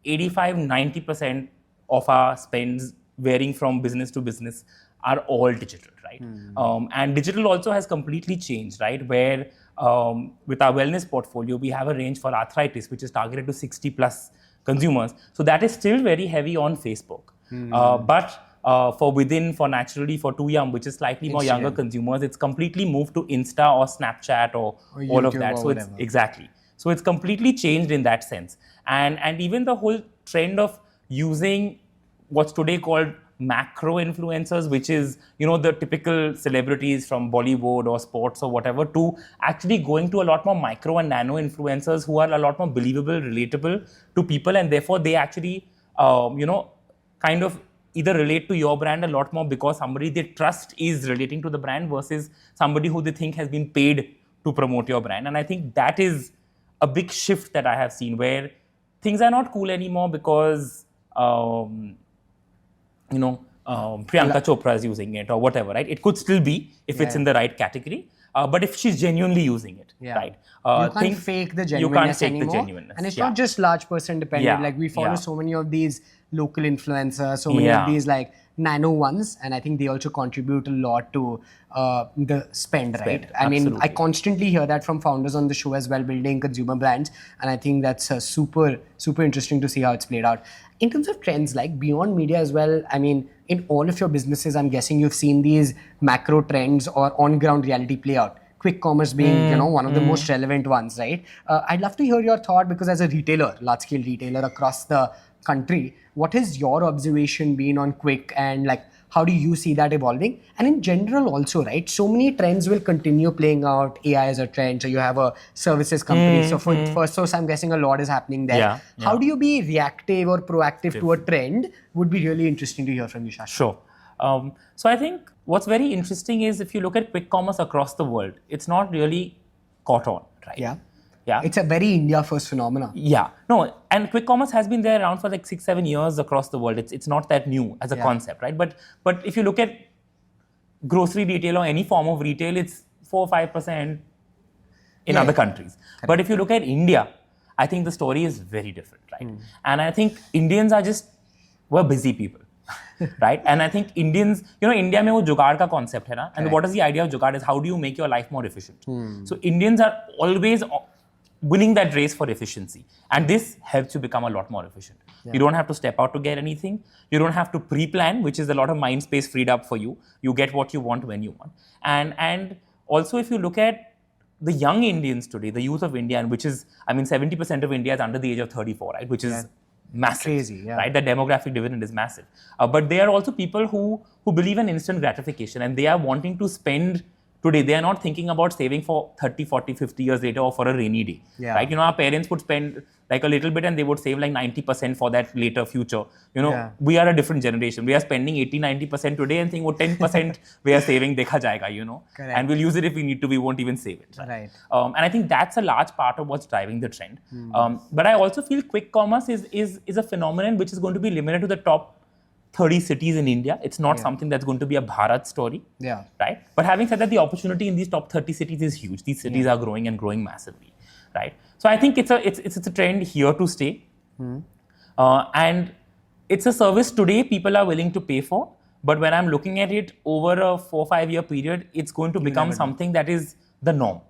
85-90% of our spends, varying from business to business, are all digital, right? And digital also has completely changed, right? Where with our wellness portfolio, we have a range for arthritis, which is targeted to 60 plus consumers. So that is still very heavy on Facebook. But for naturally, for Too Young, which is slightly more younger consumers, it's completely moved to Insta or Snapchat or all of that. So it's exactly. So it's completely changed in that sense. And even the whole trend of using what's today called macro influencers, which is, the typical celebrities from Bollywood or sports or whatever, to actually going to a lot more micro and nano influencers who are a lot more believable, relatable to people. And therefore they actually, kind of either relate to your brand a lot more because somebody they trust is relating to the brand versus somebody who they think has been paid to promote your brand. And I think that is a big shift that I have seen, where things are not cool anymore because, Priyanka Chopra is using it or whatever, right? It could still be if it's in the right category. But if she's genuinely using it, right? You can't fake the genuineness anymore. And it's not just large person dependent. Like we follow so many of these local influencers, so many of these like nano ones, and I think they also contribute a lot to the spend, right? I mean, I constantly hear that from founders on the show as well, building consumer brands, and I think that's super interesting to see how it's played out. In terms of trends, like beyond media as well, I mean, in all of your businesses, I'm guessing you've seen these macro trends or on-ground reality play out. Quick commerce being, one of the most relevant ones, right? I'd love to hear your thought, because as a retailer, large-scale retailer across the country, what has your observation been on quick, and like how do you see that evolving? And in general also, right? So many trends will continue playing out. AI is a trend. So you have a services company. So for first source, I'm guessing a lot is happening there. How do you be reactive or proactive to a trend? Would be really interesting to hear from you, Shashwat. Sure. So I think what's very interesting is if you look at quick commerce across the world, it's not really caught on, right? Yeah. It's a very India first phenomenon. No, and quick commerce has been there around for like 6-7 years across the world. It's not that new as a concept, right? But if you look at grocery retail or any form of retail, it's 4-5% in other countries. Correct. But if you look at India, I think the story is very different, right? And I think Indians we're busy people. Right? And I think Indians, India mein wo jugaad ka concept hai na? And what is the idea of jugaad is how do you make your life more efficient? So Indians are always winning that race for efficiency. And this helps you become a lot more efficient. You don't have to step out to get anything. You don't have to pre-plan, which is a lot of mind space freed up for you. You get what you want when you want. And also if you look at the young Indians today, the youth of India, and which is, 70% of India is under the age of 34, right? Which is massive, crazy, right? The demographic dividend is massive. But they are also people who believe in instant gratification, and they are wanting to spend today. They are not thinking about saving for 30, 40, 50 years later or for a rainy day, right? Our parents would spend like a little bit and they would save like 90% for that later future. We are a different generation. We are spending 80-90% today and think, 10% we are saving, dekha jayega, and we'll use it if we need to. We won't even save it. Right. And I think that's a large part of what's driving the trend. But I also feel quick commerce is a phenomenon which is going to be limited to the top 30 cities in India. It's not something that's going to be a Bharat story. Right? But having said that, the opportunity in these top 30 cities is huge. These cities are growing and growing massively. Right? So I think it's a trend here to stay. And it's a service today people are willing to pay for. But when I'm looking at it over a 4-5 year period, it's going to become something that is the norm.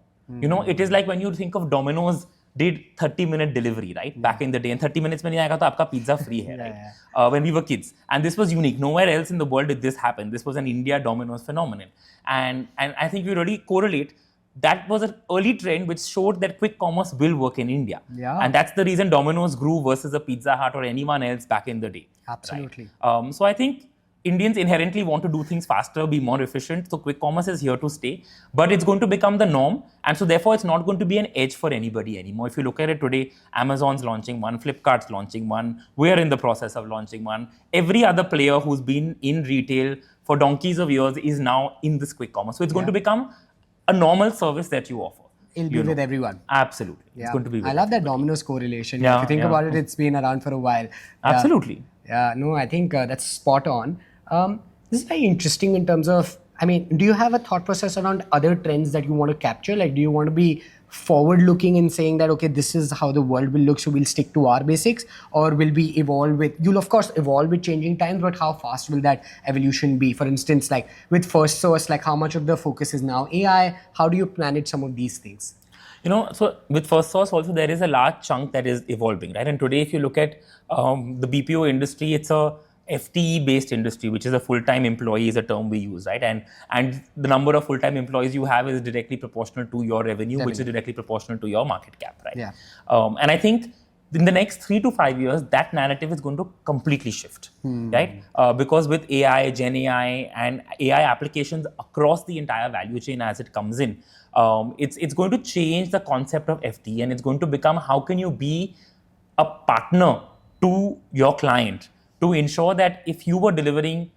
It is like when you think of Domino's did 30-minute delivery, right? Back in the day. And 30 minutes mein nahi aayega to aapka pizza free hai, right? When we were kids. And this was unique. Nowhere else in the world did this happen. This was an India Domino's phenomenon. And I think we really correlate. That was an early trend which showed that quick commerce will work in India. Yeah. And that's the reason Domino's grew versus a Pizza Hut or anyone else back in the day. Absolutely. Right? So I think Indians inherently want to do things faster, be more efficient. So quick commerce is here to stay, but it's going to become the norm. And so therefore, it's not going to be an edge for anybody anymore. If you look at it today, Amazon's launching one, Flipkart's launching one. We're in the process of launching one. Every other player who's been in retail for donkeys of years is now in this quick commerce. So it's going to become a normal service that you offer. It'll be with everyone. Absolutely. Yeah. It's going to be with I love that Domino's correlation. Yeah, if you think about it, it's been around for a while. Absolutely. Yeah, no, I think that's spot on. This is very interesting in terms of, I mean, do you have a thought process around other trends that you want to capture? Like, do you want to be forward looking and saying that, okay, this is how the world will look, so we'll stick to our basics? Or will we evolve with, you'll of course evolve with changing times, but how fast will that evolution be? For instance, like with First Source, like how much of the focus is now AI? How do you manage some of these things? So with First Source also, there is a large chunk that is evolving, right? And today, if you look at the BPO industry, it's a FTE-based industry, which is a full-time employee is a term we use, right? And the number of full-time employees you have is directly proportional to your revenue, which is directly proportional to your market cap, right? Yeah. And I think in the next 3 to 5 years, that narrative is going to completely shift, right? Because with AI, Gen AI, and AI applications across the entire value chain as it comes in, it's going to change the concept of FTE, and it's going to become how can you be a partner to your client to ensure that if you were delivering,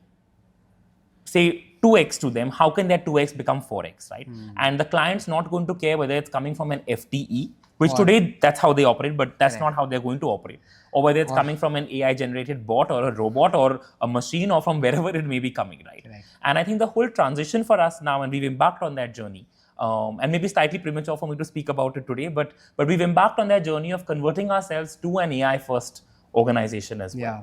say, 2x to them, how can that 2x become 4x, right? And the client's not going to care whether it's coming from an FTE, which today that's how they operate, but that's not how they're going to operate. Or whether it's coming from an AI-generated bot or a robot or a machine or from wherever it may be coming, right? And I think the whole transition for us now, and we've embarked on that journey, and maybe slightly premature for me to speak about it today, but we've embarked on that journey of converting ourselves to an AI-first organization as well. Yeah.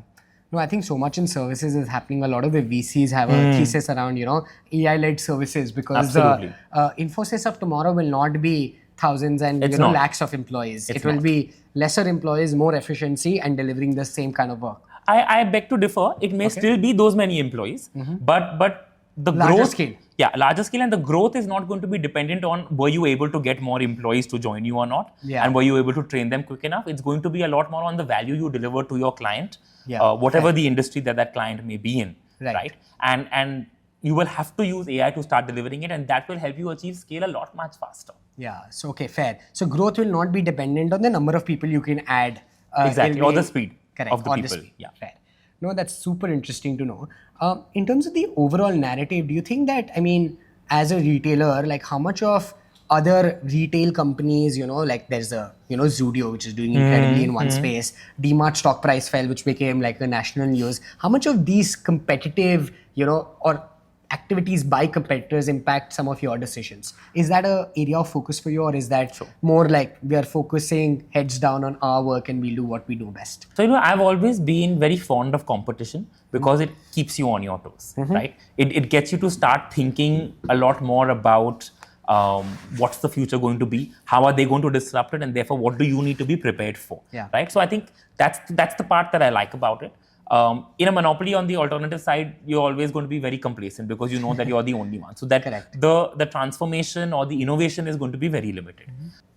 No, I think so much in services is happening. A lot of the VCs have a thesis around, AI-led services, because the Infosys of tomorrow will not be thousands and lakhs of employees. It will be lesser employees, more efficiency, and delivering the same kind of work. I beg to differ. It may still be those many employees, but the larger growth scale. Yeah, larger scale, and the growth is not going to be dependent on were you able to get more employees to join you or not, and were you able to train them quick enough. It's going to be a lot more on the value you deliver to your client, whatever the industry that client may be in, right? And you will have to use AI to start delivering it, and that will help you achieve scale a lot much faster. Yeah. So okay, fair. So growth will not be dependent on the number of people you can add. Exactly, or the speed of the or people. The speed. Yeah. Fair. No, that's super interesting to know. In terms of the overall narrative, do you think that, I mean, as a retailer, like how much of other retail companies, like there's a, Zudio, which is doing incredibly in one space, DMart stock price fell, which became like a national news. How much of these competitive, or activities by competitors impact some of your decisions? Is that an area of focus for you, or is that more like we are focusing heads down on our work and we'll do what we do best? So, I've always been very fond of competition because it keeps you on your toes, right? It gets you to start thinking a lot more about what's the future going to be, how are they going to disrupt it, and therefore what do you need to be prepared for, right? So I think that's the part that I like about it. In a monopoly on the alternative side, you're always going to be very complacent because you know that you're the only one. So that the transformation or the innovation is going to be very limited.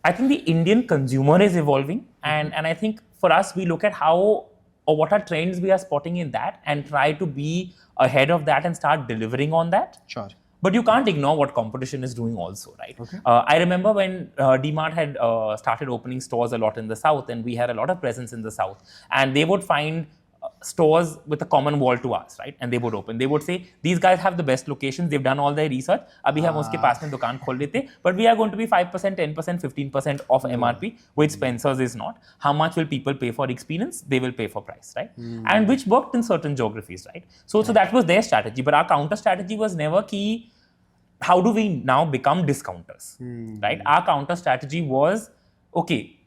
I think the Indian consumer is evolving, and I think for us, we look at how or what are trends we are spotting in that and try to be ahead of that and start delivering on that. Sure. But you can't ignore what competition is doing also, right? I remember when DMart had started opening stores a lot in the South, and we had a lot of presence in the South, and they would find stores with a common wall to us, right? And they would open. They would say, these guys have the best locations. They've done all their research. Abhi hum uske paas mein dukaan khol lete, but we are going to be 5%, 10%, 15% of MRP, which Spencer's is not. How much will people pay for experience? They will pay for price, right? And which worked in certain geographies, right? So that was their strategy. But our counter strategy was never key. How do we now become discounters, right? Our counter strategy was, okay,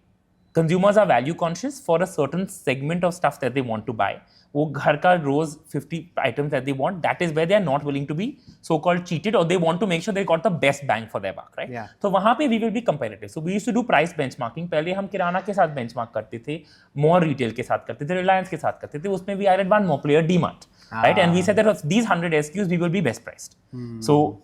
consumers are value conscious for a certain segment of stuff that they want to buy. वो घर का रोज 50 items that they want, that is where they are not willing to be so-called cheated, or they want to make sure they got the best bang for their buck, right? Yeah. तो वहाँ पे we will be competitive. So we used to do price benchmarking. पहले हम किराना के साथ benchmark करते थे, more retail के साथ करते थे, Reliance के साथ करते थे. उसमें we added one more player, DMart, right? And we said that of these 100 SKUs, we will be best priced. So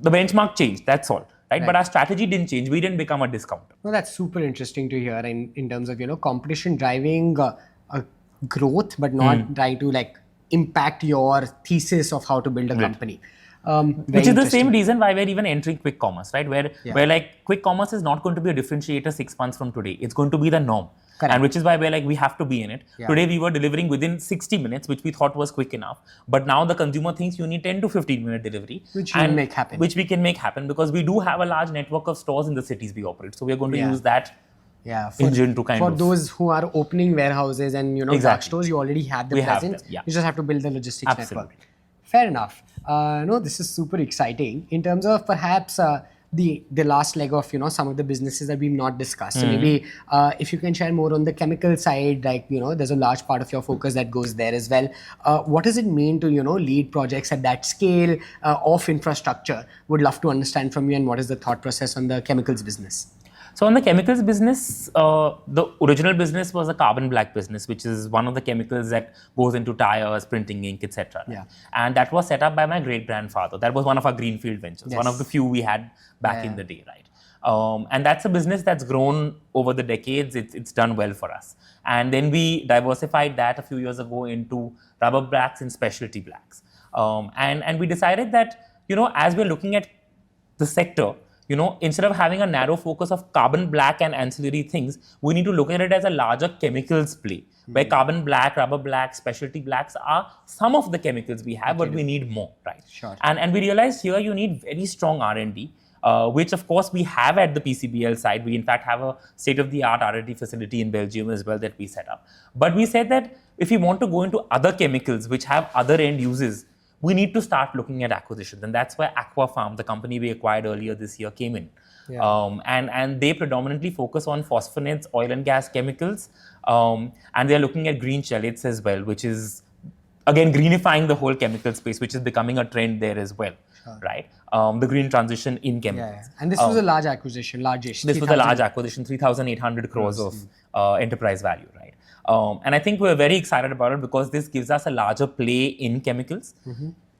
the benchmark changed. That's all. Right? But our strategy didn't change. We didn't become a discounter. Well, that's super interesting to hear in terms of, competition driving a growth, but not trying to like impact your thesis of how to build a company. Which is the same reason why we're even entering quick commerce, right? Where like quick commerce is not going to be a differentiator 6 months from today. It's going to be the norm. Correct. And which is why we're like, we have to be in it. Yeah. Today we were delivering within 60 minutes, which we thought was quick enough. But now the consumer thinks you need 10 to 15 minute delivery. Which we make happen. Which we can make happen because we do have a large network of stores in the cities we operate. So we're going to use that engine to for those who are opening warehouses and dark stores, you already have the presence. You just have to build the logistics network. Fair enough. No, this is super exciting in terms of perhaps the last leg of some of the businesses that we've not discussed. So maybe if you can share more on the chemical side, like there's a large part of your focus that goes there as well. What does it mean to lead projects at that scale of infrastructure? Would love to understand from you, and what is the thought process on the chemicals business? So on the chemicals business, the original business was a carbon black business, which is one of the chemicals that goes into tires, printing ink, etc. Yeah. And that was set up by my great-grandfather. That was one of our greenfield ventures, one of the few we had back in the day, right? And that's a business that's grown over the decades. It's done well for us. And then we diversified that a few years ago into rubber blacks and specialty blacks. And we decided that, as we're looking at the sector, instead of having a narrow focus of carbon black and ancillary things, we need to look at it as a larger chemicals play, where carbon black, rubber black, specialty blacks are some of the chemicals we have, but we need more, right? Sure. And we realized here you need very strong R&D, which of course we have at the PCBL side. We in fact have a state-of-the-art R&D facility in Belgium as well that we set up. But we said that if we want to go into other chemicals which have other end uses, we need to start looking at acquisitions. And that's where Aquafarm, the company we acquired earlier this year, came in. Yeah. And they predominantly focus on phosphonates, oil and gas chemicals. And they're looking at green chelates as well, which is, again, greenifying the whole chemical space, which is becoming a trend there as well, right? The green transition in chemicals. Yeah. And this was a large acquisition, largish. This was a large acquisition, 3,800 crores of enterprise value, right? And I think we're very excited about it because this gives us a larger play in chemicals.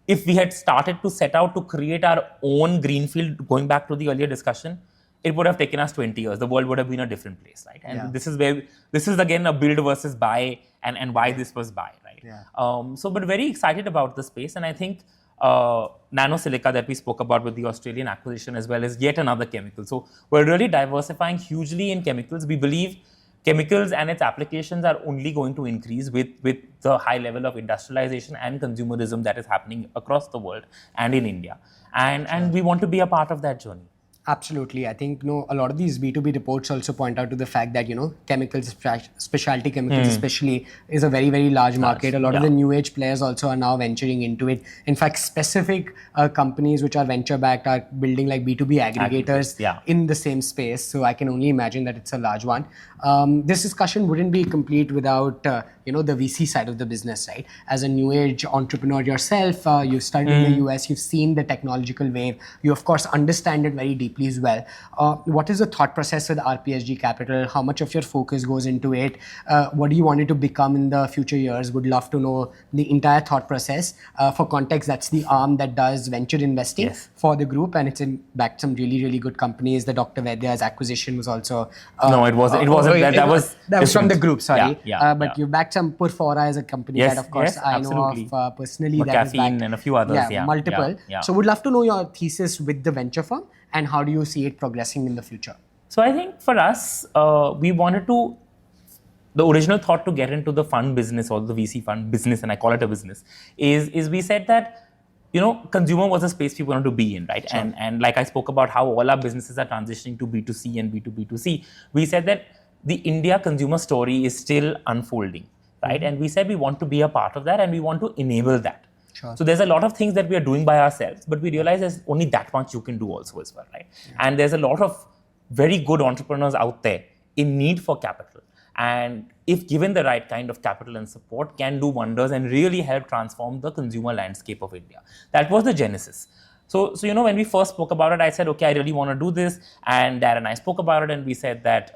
If we had started to set out to create our own greenfield, going back to the earlier discussion, it would have taken us 20 years. The world would have been a different place, right? And this is again a build versus buy and why this was buy, right? But very excited about the space. And I think nanosilica that we spoke about with the Australian acquisition as well is yet another chemical. So we're really diversifying hugely in chemicals. We believe chemicals and its applications are only going to increase with the high level of industrialization and consumerism that is happening across the world and in India. And we want to be a part of that journey. Absolutely. I think a lot of these B2B reports also point out to the fact that chemicals, specialty chemicals especially, is a very, very large market. A lot of the new age players also are now venturing into it. In fact, specific companies which are venture backed are building like B2B aggregators in the same space. So I can only imagine that it's a large one. This discussion wouldn't be complete without the VC side of the business, right? As a new age entrepreneur yourself, you studied in the US, you've seen the technological wave, you of course understand it very deeply as well. What is the thought process with RPSG Capital? How much of your focus goes into it? What do you want it to become in the future years? Would love to know the entire thought process. For context, that's the arm that does venture investing for the group, and it's backed some really, really good companies. The Dr. Vaidya's acquisition was also no, it wasn't. That was from the group. Sorry, but you backed some Purfora as a company that, of course, I know of personally. That is backed, and a few others. Multiple. So, would love to know your thesis with the venture firm and how do you see it progressing in the future. So, I think for us, we wanted to. The original thought to get into the fund business or the VC fund business, and I call it a business, is we said that consumer was a space we wanted to be in, right? Sure. And like I spoke about how all our businesses are transitioning to B2C and B2B2C, we said that the India consumer story is still unfolding, right? And we said we want to be a part of that and we want to enable that. Sure. So there's a lot of things that we are doing by ourselves, but we realize there's only that much you can do also as well, right? And there's a lot of very good entrepreneurs out there in need for capital, and if given the right kind of capital and support, can do wonders and really help transform the consumer landscape of India. That was the genesis. So when we first spoke about it, I said, okay, I really want to do this, and Dad and I spoke about it, and we said that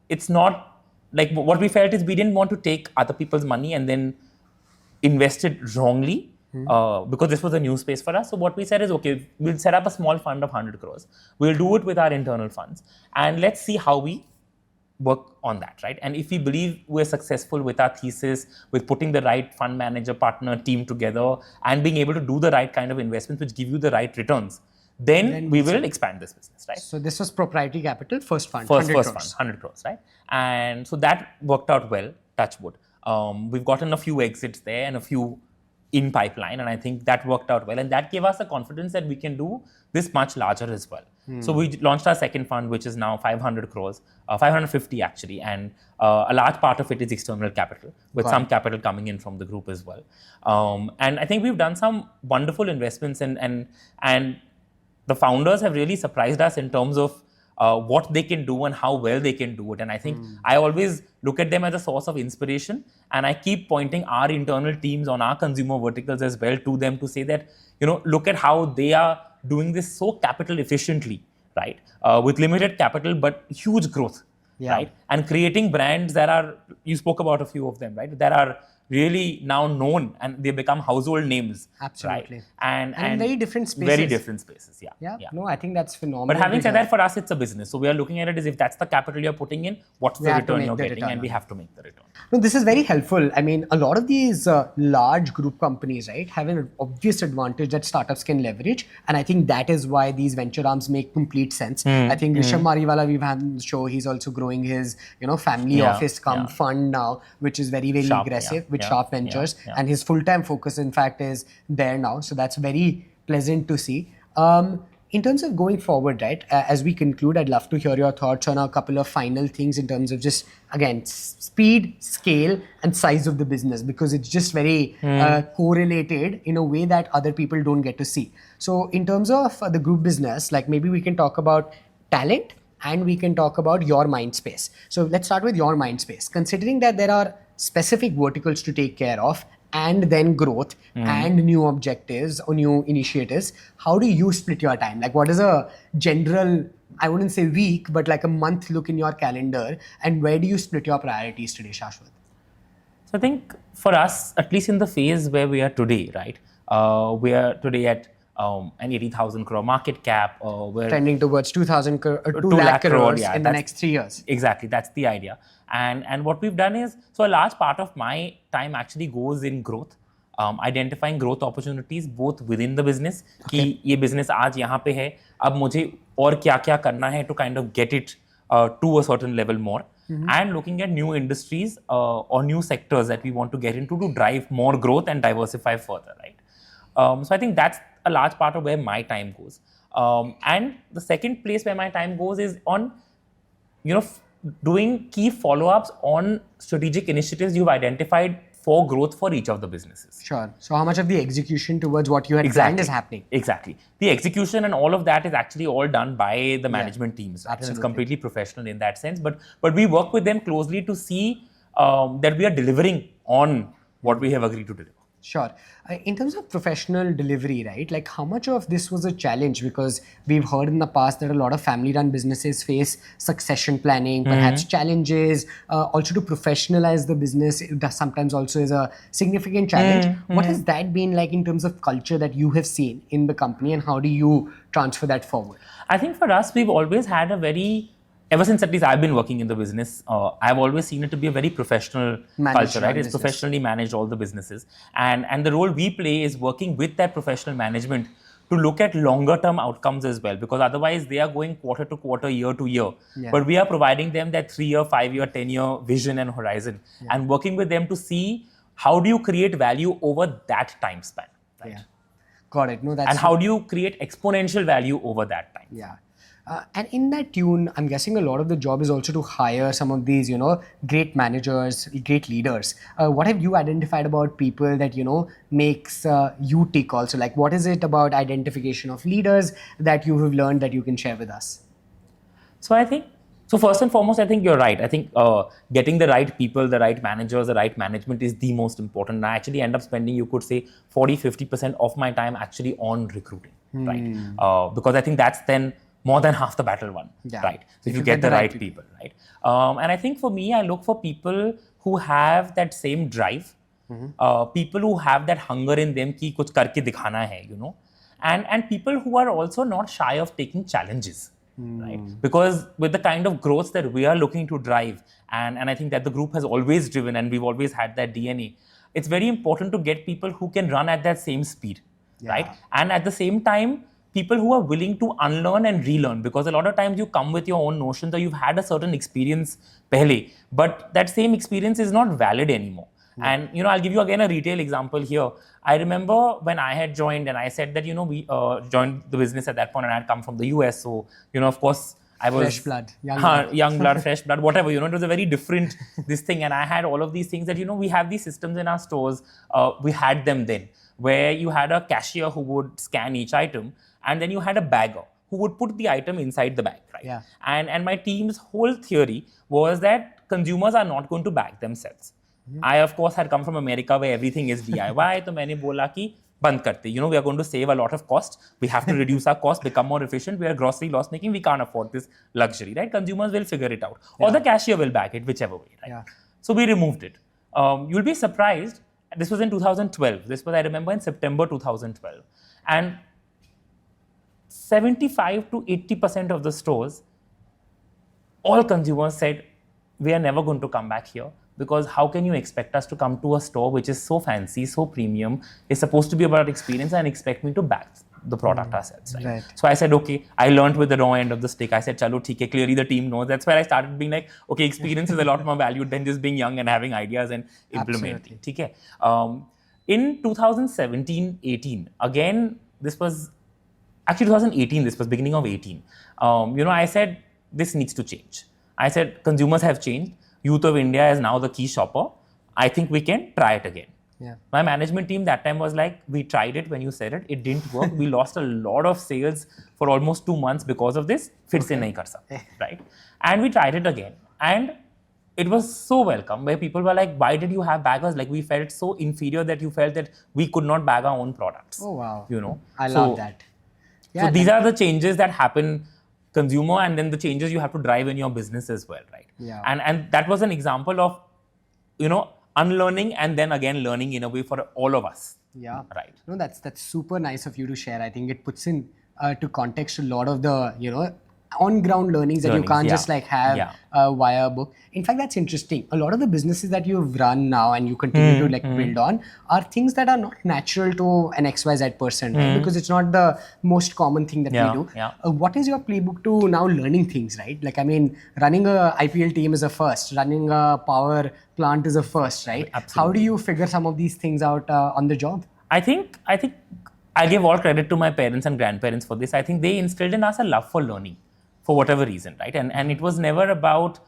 it's not like, what we felt is we didn't want to take other people's money and then invest it wrongly. Because this was a new space for us. So what we said is, okay, we'll set up a small fund of 100 crores. We'll do it with our internal funds, and let's see how we work on that, right? And if we believe we're successful with our thesis, with putting the right fund manager partner team together and being able to do the right kind of investments which give you the right returns, then we will expand this business, right? So this was proprietary capital, first fund, First 100 fund, 100 crores, right? And so that worked out well, touch wood. We've gotten a few exits there and a few in pipeline, and I think that worked out well, and that gave us the confidence that we can do this much larger as well. So we launched our second fund, which is now 500 crores, 550 actually, and a large part of it is external capital, with some capital coming in from the group as well. And I think we've done some wonderful investments, and the founders have really surprised us in terms of what they can do and how well they can do it. And I think I always look at them as a source of inspiration, and I keep pointing our internal teams on our consumer verticals as well to them to say that, look at how they are doing this so capital efficiently, right? With limited capital, but huge growth, right? And creating brands that are, you spoke about a few of them, right? That are really now known and they become household names. Absolutely. Right? And in very different spaces. Very different spaces, yeah. No, I think that's phenomenal. But having said that, for us, it's a business. So we are looking at it as, if that's the capital you're putting in, what's the return you're getting? And we have to make the return. No, this is very helpful. I mean, a lot of these large group companies, right, have an obvious advantage that startups can leverage. And I think that is why these venture arms make complete sense. I think Rishabh Mariwala, we've had on the show, he's also growing his, family office fund now, which is very, very aggressive with Sharp Ventures. And his full-time focus, in fact, is there now. So that's very pleasant to see. In terms of going forward, right, as we conclude, I'd love to hear your thoughts on a couple of final things in terms of just, again, speed, scale, and size of the business, because it's just very correlated in a way that other people don't get to see. So in terms of the group business, like maybe we can talk about talent and we can talk about your mind space. So let's start with your mind space. Considering that there are specific verticals to take care of, and then growth and new objectives or new initiatives, how do you split your time? Like, what is a general, I wouldn't say week, but like a month look in your calendar, and where do you split your priorities today, Shashwat? So I think for us, at least in the phase where we are today, right, we are today at an 80,000 crore market cap. We're trending towards 2 lakh crores in the next 3 years. Exactly, that's the idea. And what we've done is, so a large part of my time actually goes in growth, identifying growth opportunities both within the business, कि ये business आज यहाँ पे है, अब मुझे और क्या करना है to kind of get it to a certain level more, and looking at new industries or new sectors that we want to get into to drive more growth and diversify further, right? So I think that's a large part of where my time goes. And the second place where my time goes is on, doing key follow-ups on strategic initiatives you've identified for growth for each of the businesses. Sure. So how much of the execution towards what you had planned is happening? Exactly. The execution and all of that is actually all done by the management teams. Right? It's completely professional in that sense. But we work with them closely to see that we are delivering on what we have agreed to deliver. Sure. In terms of professional delivery, right, like how much of this was a challenge? Because we've heard in the past that a lot of family-run businesses face succession planning, perhaps challenges. Also to professionalize the business, it sometimes also is a significant challenge. What has that been like in terms of culture that you have seen in the company, and how do you transfer that forward? I think for us, we've always had a very, ever since at least I've been working in the business, I've always seen it to be a very professional culture, right? It's professionally managed, all the businesses. And the role we play is working with that professional management to look at longer term outcomes as well, because otherwise they are going quarter to quarter, year to year. But we are providing them that 3-year, 5-year, 10-year vision and horizon, and working with them to see how do you create value over that time span, right? Got it. No, that's and how do you create exponential value over that time? And in that tune, I'm guessing a lot of the job is also to hire some of these, great managers, great leaders. What have you identified about people that, makes you tick also? Like, what is it about identification of leaders that you have learned that you can share with us? So I think So first and foremost, I think you're right. I think getting the right people, the right managers, the right management is the most important. And I actually end up spending, you could say, 40-50% of my time actually on recruiting, right? Because I think that's then more than half the battle won, right? So if you get the right people, right? And I think for me, I look for people who have that same drive, people who have that hunger in them कि कुछ करके दिखाना है, you know, and people who are also not shy of taking challenges. Right? Because with the kind of growth that we are looking to drive, and I think that the group has always driven, and we've always had that DNA, it's very important to get people who can run at that same speed, right? And at the same time, people who are willing to unlearn and relearn, because a lot of times you come with your own notions or you've had a certain experience pehle, but that same experience is not valid anymore. And, you know, I'll give you again a retail example here. I remember when I had joined and I said that, you know, we joined the business at that point and I had come from the US. So, you know, of course, I was... Fresh blood, young blood, fresh blood, whatever, you know, it was a very different, this thing. And I had all of these things that, you know, we have these systems in our stores. We had them then, where you had a cashier who would scan each item and then you had a bagger who would put the item inside the bag, right? Yeah. And my team's whole theory was that consumers are not going to bag themselves. I, of course, had come from America where everything is DIY. So मैंने बोला कि बंद करते. You know, we are going to save a lot of cost. We have to reduce our cost, become more efficient. We are grocery loss making. We can't afford this luxury, right? Consumers will figure it out. Or the cashier will bag it, whichever way, right? So we removed it. You'll be surprised. This was in 2012. This was, I remember, in September 2012. And 75 to 80% of the stores, all consumers said, we are never going to come back here. Because how can you expect us to come to a store which is so fancy, so premium, is supposed to be about experience and expect me to back the product ourselves, right? So I said, okay, I learned with the raw end of the stick. I said, chalo, theek hai, clearly the team knows. That's where I started being like, okay, experience is a lot more valued than just being young and having ideas and implementing. Theek hai. In 2017-18, again, this was, actually 2018, this was beginning of 18. You know, I said, this needs to change. I said, consumers have changed. Youth of India is now the key shopper. I think we can try it again. My management team that time was like, we tried it when you said it. It didn't work. We lost a lot of sales for almost 2 months because of this. Fir se nahi kar sakte, right? And we tried it again. And it was so welcome where people were like, why did you have baggers? Like we felt so inferior that you felt that we could not bag our own products. Oh, wow. You know? I love that. So these are the changes that happen consumer and then the changes you have to drive in your business as well, right? And that was an example of, you know, unlearning and then again learning in a way for all of us. Right. No, that's super nice of you to share. I think it puts in to context a lot of the, you know, on-ground learnings that you can't just like have via a book. In fact, that's interesting. A lot of the businesses that you've run now and you continue to like build on are things that are not natural to an XYZ person, right? Because it's not the most common thing that we do. What is your playbook to now learning things, right? Like, I mean, running a IPL team is a first, running a power plant is a first, right? Absolutely. How do you figure some of these things out on the job? I think I give all credit to my parents and grandparents for this. I think they instilled in us a love for learning. For whatever reason, right? And it was never about,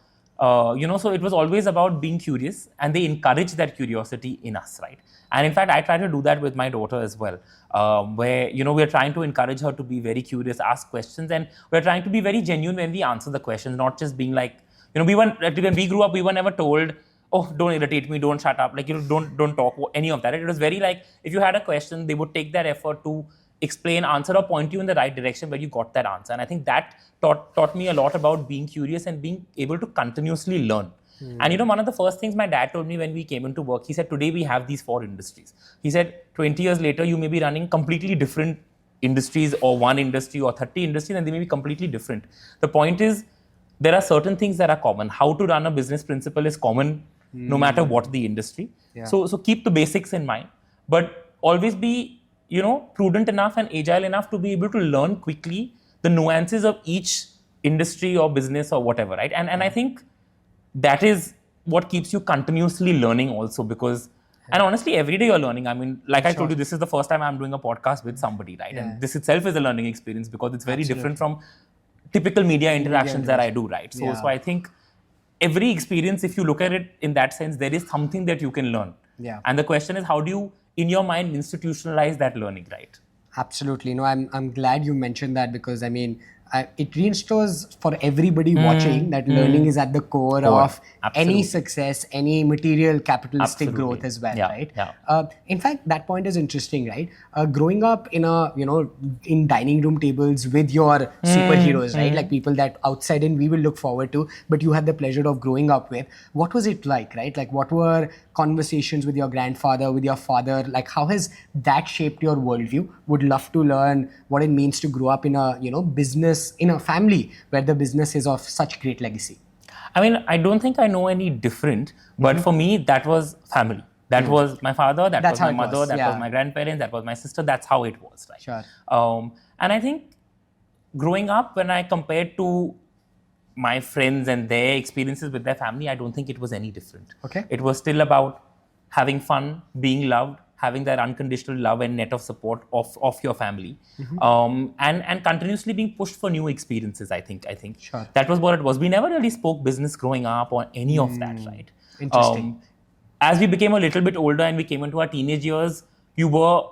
you know, so it was always about being curious and they encouraged that curiosity in us, right? And in fact, I try to do that with my daughter as well, where, you know, we're trying to encourage her to be very curious, ask questions, and we're trying to be very genuine when we answer the questions, not just being like, you know, when we grew up, we were never told, oh, don't irritate me, don't shut up, like, you know, don't talk, any of that. It was very like, if you had a question, they would take that effort to explain, answer, or point you in the right direction where you got that answer. And I think that taught me a lot about being curious and being able to continuously learn. And you know, one of the first things my dad told me when we came into work, he said, today we have these 4 industries. He said, 20 years later, you may be running completely different industries or one industry or 30 industries and they may be completely different. The point is, there are certain things that are common. How to run a business principle is common no matter what the industry. So keep the basics in mind, but always be, you know, prudent enough and agile enough to be able to learn quickly the nuances of each industry or business or whatever, right? And I think that is what keeps you continuously learning also because, and honestly, every day you're learning. I mean, like I told you, this is the first time I'm doing a podcast with somebody, right? And this itself is a learning experience because it's very different from typical media interactions that I do, right? So I think every experience, if you look at it in that sense, there is something that you can learn. And the question is, how do you, in your mind, institutionalize that learning, right? Absolutely. No, I'm glad you mentioned that because I mean, it reinstores for everybody watching that learning is at the core of Absolutely. any success, any material capitalistic Absolutely. growth as well, Yeah, right? yeah. In fact, that point is interesting, right? Growing up in in dining room tables with your superheroes, right? Like people that outside in we will look forward to, but you had the pleasure of growing up with. What was it like, right? Like what were conversations with your grandfather, with your father? Like how has that shaped your worldview? Would love to learn what it means to grow up in a business, in a family where the business is of such great legacy. I mean, I don't think I know any different, but for me, that was family. That was my father, that That's was how my it mother, was, that was yeah. my grandparents, that was my sister. That's how it was, right? Sure. And I think growing up, when I compared to my friends and their experiences with their family, I don't think it was any different. Okay. It was still about having fun, being loved, having that unconditional love and net of support of your family, and continuously being pushed for new experiences. I think Sure. that was what it was. We never really spoke business growing up or any of that, right? Interesting. As we became a little bit older and we came into our teenage years, you were,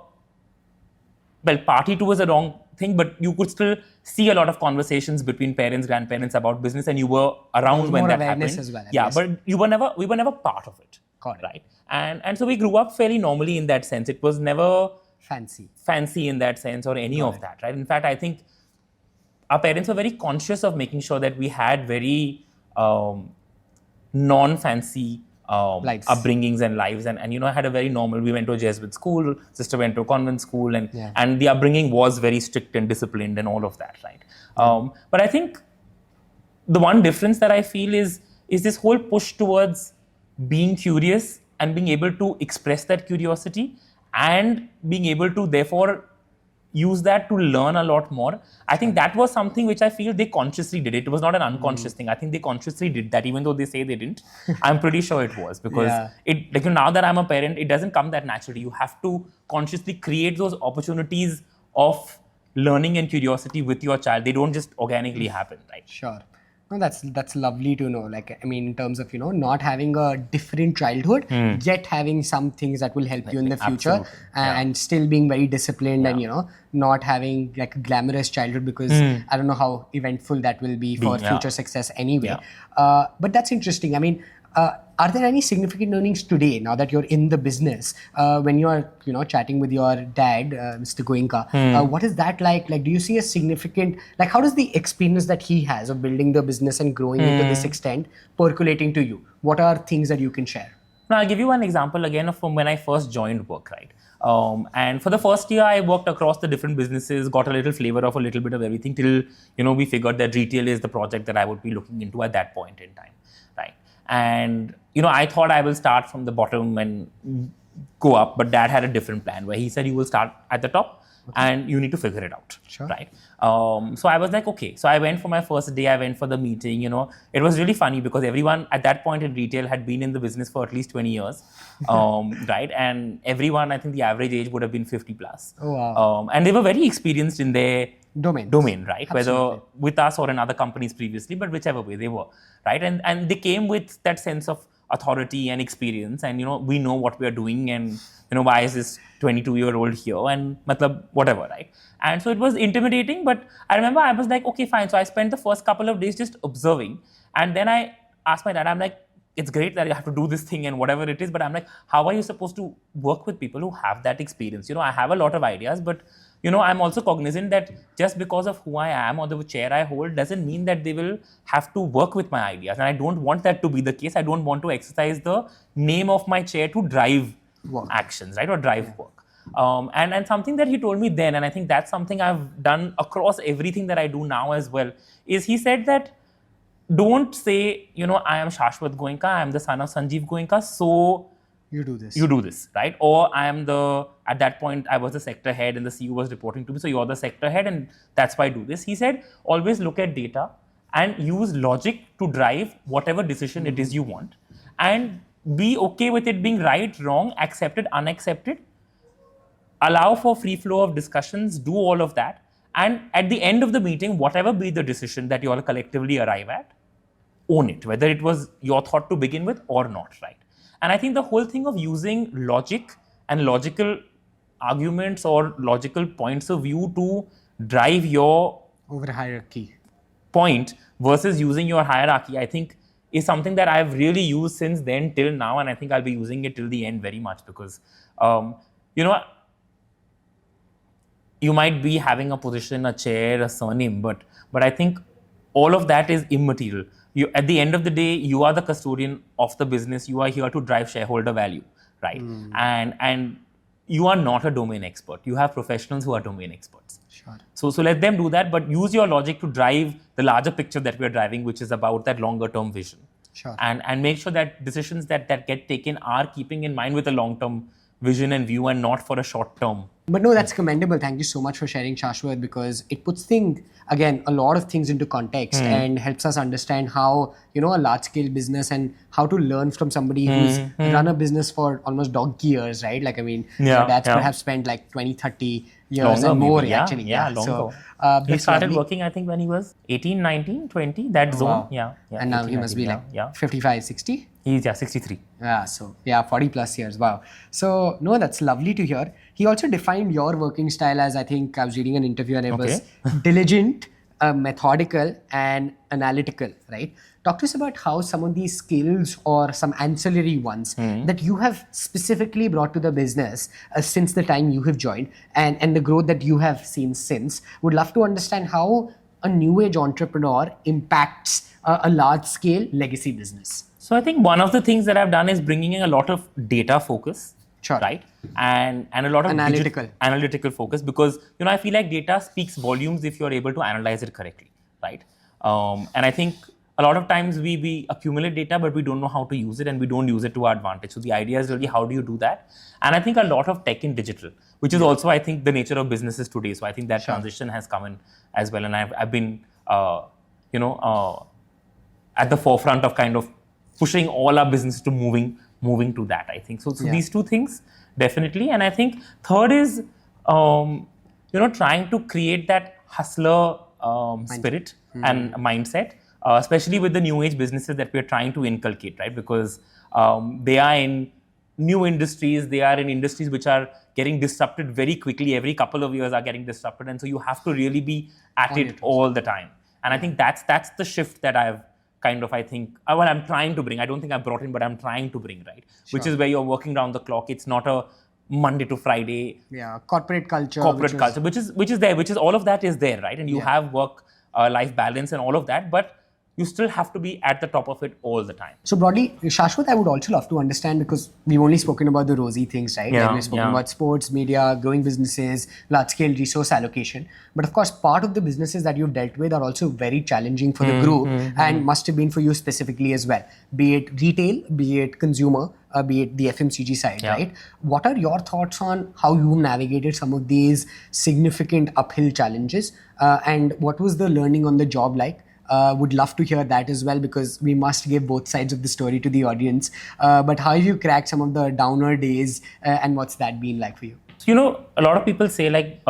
well, party to was a wrong thing, but you could still see a lot of conversations between parents, grandparents about business, and you were around when more that awareness happened. as well, I Yeah, guess. but we were never part of it. Got it. Right? And so we grew up fairly normally in that sense. It was never fancy in that sense or any of that, right? In fact, I think our parents were very conscious of making sure that we had very non-fancy Lives. upbringings and lives, and I had a very normal. We went to a Jesuit school, sister went to a convent school, and the upbringing was very strict and disciplined and all of that, right? But I think the one difference that I feel is this whole push towards being curious and being able to express that curiosity and being able to therefore use that to learn a lot more. I think that was something which I feel they consciously did. It was not an unconscious thing. I think they consciously did that, even though they say they didn't. I'm pretty sure it was, because now that I'm a parent, it doesn't come that naturally. You have to consciously create those opportunities of learning and curiosity with your child. They don't just organically happen, right? Sure. No, that's lovely to know. Like, I mean, in terms of, not having a different childhood, yet having some things that will help you in the future, Absolutely. and still being very disciplined and, not having like a glamorous childhood, because I don't know how eventful that will be for future success anyway. But that's interesting. I mean, are there any significant learnings today, now that you're in the business, when you're chatting with your dad, Mr. Goenka? What is that like? Like, do you see a significant, like, how does the experience that he has of building the business and growing it to this extent percolating to you? What are things that you can share? Now, I'll give you one example again from when I first joined work, right? And for the first year, I worked across the different businesses, got a little flavor of a little bit of everything till, we figured that retail is the project that I would be looking into at that point in time, right? And, I thought I will start from the bottom and go up, but Dad had a different plan where he said, you will start at the top and you need to figure it out, right? So I was like, okay. So I went for my first day, I went for the meeting, It was really funny because everyone at that point in retail had been in the business for at least 20 years, right? And everyone, I think the average age would have been 50 plus. Oh, wow. And they were very experienced in their domain, right? Absolutely. Whether with us or in other companies previously, but whichever way they were, right? And they came with that sense of authority and experience, and we know what we are doing, and why is this 22-year-old here, and whatever, right? And so it was intimidating, but I remember I was like, okay, fine. So I spent the first couple of days just observing, and then I asked my dad, I'm like, it's great that you have to do this thing and whatever it is, but I'm like, how are you supposed to work with people who have that experience? I have a lot of ideas, but I'm also cognizant that just because of who I am or the chair I hold doesn't mean that they will have to work with my ideas. And I don't want that to be the case. I don't want to exercise the name of my chair to drive actions, right? Or drive work. And something that he told me then, and I think that's something I've done across everything that I do now as well, is he said that don't say, I am Shashwat Goenka, I am the son of Sanjeev Goenka, so you do this, right? Or at that point, I was the sector head and the CEO was reporting to me, so you're the sector head and that's why I do this. He said, always look at data and use logic to drive whatever decision it is you want, and be okay with it being right, wrong, accepted, unaccepted. Allow for free flow of discussions, do all of that. And at the end of the meeting, whatever be the decision that you all collectively arrive at, own it, whether it was your thought to begin with or not, right? And I think the whole thing of using logic and logical arguments or logical points of view to drive your Over hierarchy. point versus using your hierarchy, I think is something that I've really used since then till now, and I think I'll be using it till the end very much because, you know, you might be having a position, a chair, a surname, but I think all of that is immaterial. You, at the end of the day, you are the custodian of the business. You are here to drive shareholder value, right? And you are not a domain expert. You have professionals who are domain experts. Sure. So let them do that, but use your logic to drive the larger picture that we're driving, which is about that longer term vision. Sure. And make sure that decisions that get taken are keeping in mind with a long term vision and view and not for a short term. But no, that's commendable. Thank you so much for sharing, Shashwat, because it puts a lot of things into context and helps us understand how, a large scale business and how to learn from somebody who's run a business for almost donkey years, right? Like, I mean, your dad's perhaps spent like 20, 30 years Longer, and more maybe, actually. Yeah, longer. So, he started working, I think, when he was 18, 19, 20, that zone. Wow. Yeah. And now 18, he must 19, be like 55, 60? He's 63. Yeah, so 40 plus years. Wow. So, no, that's lovely to hear. He also defined your working style as, I think I was reading an interview and it was diligent, methodical, and analytical, right? Talk to us about how some of these skills or some ancillary ones that you have specifically brought to the business since the time you have joined and the growth that you have seen since. Would love to understand how a new age entrepreneur impacts a large scale legacy business. So I think one of the things that I've done is bringing in a lot of data focus, Sure. right? And a lot of analytical focus because, I feel like data speaks volumes if you're able to analyze it correctly, right? And I think a lot of times we accumulate data, but we don't know how to use it and we don't use it to our advantage. So the idea is really how do you do that? And I think a lot of tech in digital, which is also, I think, the nature of businesses today. So I think that transition has come in as well. And I've been, at the forefront of kind of pushing all our business to moving to that, I think. So these two things, definitely. And I think third is, trying to create that hustler spirit and mindset, especially with the new age businesses that we're trying to inculcate, right? Because they are in new industries, they are in industries which are getting disrupted very quickly. Every couple of years are getting disrupted. And so you have to really be at it all the time. And I think that's the shift that I'm trying to bring. I don't think I brought in, but I'm trying to bring, right? Sure. Which is where you're working around the clock. It's not a Monday to Friday. Yeah, corporate culture, which is there, which is all of that is there, right? And you have work life balance and all of that, but you still have to be at the top of it all the time. So broadly, Shashwat, I would also love to understand because we've only spoken about the rosy things, right? Like we've spoken about sports, media, growing businesses, large-scale resource allocation. But of course, part of the businesses that you've dealt with are also very challenging for the group and must have been for you specifically as well. Be it retail, be it consumer, be it the FMCG side, right? What are your thoughts on how you navigated some of these significant uphill challenges? And what was the learning on the job like? Would love to hear that as well because we must give both sides of the story to the audience. But how have you cracked some of the downer days and what's that been like for you? So, a lot of people say like,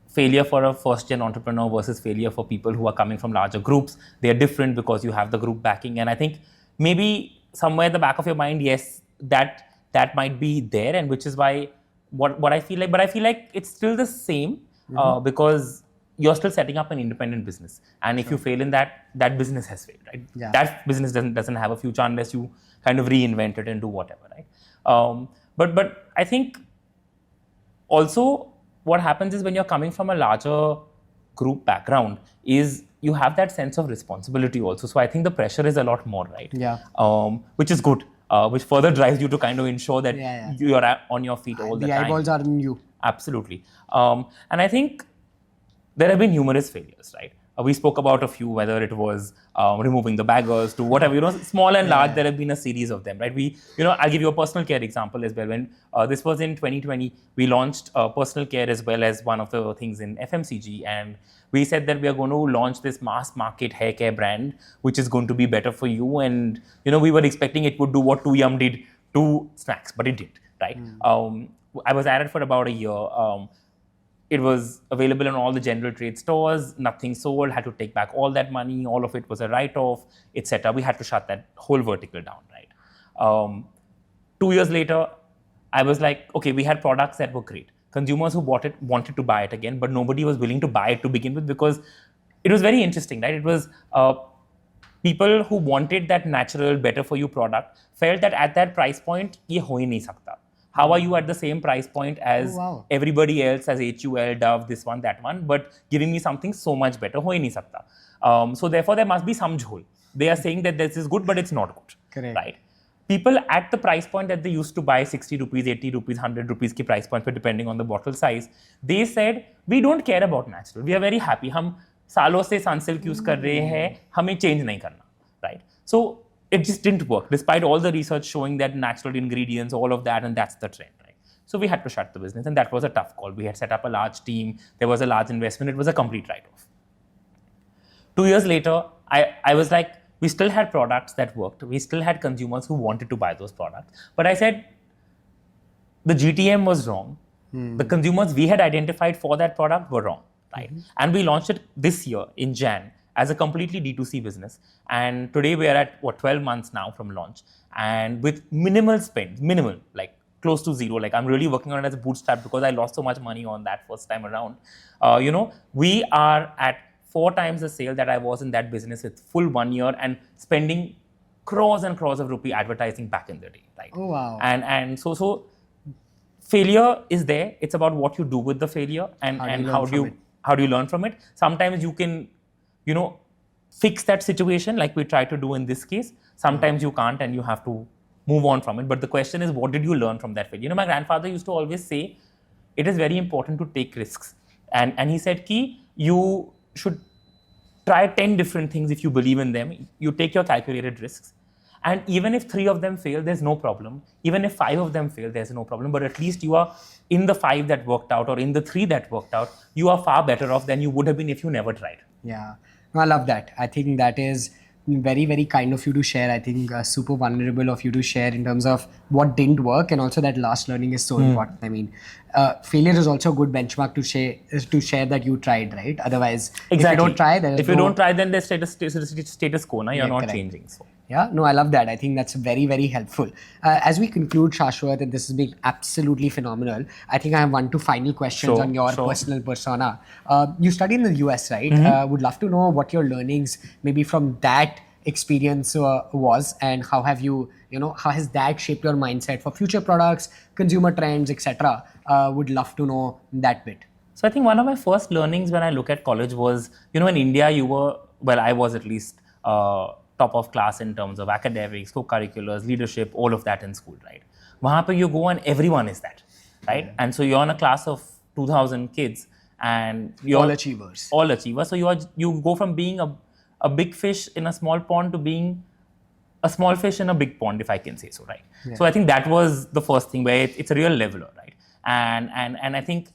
failure for a first-gen entrepreneur versus failure for people who are coming from larger groups. They are different because you have the group backing. And I think maybe somewhere at the back of your mind, yes, that might be there, and which is why what I feel like. But I feel like it's still the same because you're still setting up an independent business, and if you fail in that business has failed, right? Yeah. That business doesn't have a future unless you kind of reinvent it and do whatever, right? But I think also what happens is when you're coming from a larger group background is you have that sense of responsibility also. So I think the pressure is a lot more, right? Yeah. Which is good, which further drives you to kind of ensure that you're on your feet all the time. The eyeballs are on you. Absolutely. And I think there have been numerous failures, right? We spoke about a few, whether it was removing the baggers to whatever, small and large, there have been a series of them, right? I'll give you a personal care example as well. When this was in 2020, we launched personal care as well as one of the things in FMCG. And we said that we are going to launch this mass market hair care brand, which is going to be better for you. And, we were expecting it would do what 2Yum did to snacks, but it didn't, right? I was at it for about a year. It was available in all the general trade stores, nothing sold, had to take back all that money, all of it was a write-off, etc. We had to shut that whole vertical down, right? 2 years later, I was like, okay, we had products that were great. consumers who bought it wanted to buy it again, but nobody was willing to buy it to begin with because it was very interesting, right? It was people who wanted that natural, better for you product felt that at that price point, ye ho hi nahi sakta. How are you at the same price point as everybody else, as HUL, Dove, this one, that one, but giving me something so much better, ho hi nahi sakta. So therefore, there must be some jhol. They are saying that this is good, but it's not good. Correct. Right? People at the price point that they used to buy 60 rupees, 80 rupees, 100 rupees ki price point, but depending on the bottle size, they said, we don't care about natural. We are very happy. Hum सालों से Sunsilk use कर रहे हैं, हमें change नहीं करना. Right? So it just didn't work, despite all the research showing that natural ingredients, all of that, and that's the trend. Right? So we had to shut the business, and that was a tough call. We had set up a large team. There was a large investment. It was a complete write-off. 2 years later, I was like, we still had products that worked. We still had consumers who wanted to buy those products. But I said, the GTM was wrong. The consumers we had identified for that product were wrong. Right? And we launched it this year in Jan as a completely D2C business. And today we are at, 12 months now from launch. And with minimal spend, like close to zero. Like I'm really working on it as a bootstrap because I lost so much money on that first time around. We are at 4 times the sale that I was in that business with full 1 year and spending crores and crores of rupee advertising back in the day. Right? Oh, wow. And so failure is there. It's about what you do with the failure and how do you learn from it. Sometimes you can, fix that situation like we try to do in this case. Sometimes you can't and you have to move on from it. But the question is, what did you learn from that failure? My grandfather used to always say, it is very important to take risks. And he said, you should try 10 different things if you believe in them. You take your calculated risks. And even if 3 of them fail, there's no problem. Even if 5 of them fail, there's no problem. But at least you are in the 5 that worked out or in the 3 that worked out, you are far better off than you would have been if you never tried. Yeah, no, I love that. I think that is very, very kind of you to share. I think super vulnerable of you to share in terms of what didn't work, and also that last learning is so important. I mean, failure is also a good benchmark to share that you tried, right? Otherwise, if you don't try, then there's status quo. You're not correct. changing. So. Yeah, no, I love that. I think that's very, very helpful. As we conclude, Shashwat, and this has been absolutely phenomenal, I think I have 1-2 final questions on your personal persona. You studied in the US, right? Would love to know what your learnings maybe from that experience was, and how have you, how has that shaped your mindset for future products, consumer trends, etc. Would love to know that bit. So I think one of my first learnings when I look at college was, in India, I was at least top of class in terms of academics, co-curriculars, leadership, all of that in school, right? Wahan pe you go and everyone is that, right? And so you're in a class of 2,000 kids and you're all achievers. So you go from being a big fish in a small pond to being a small fish in a big pond, if I can say so, right? Yeah. So I think that was the first thing where it's a real leveler, right? And I think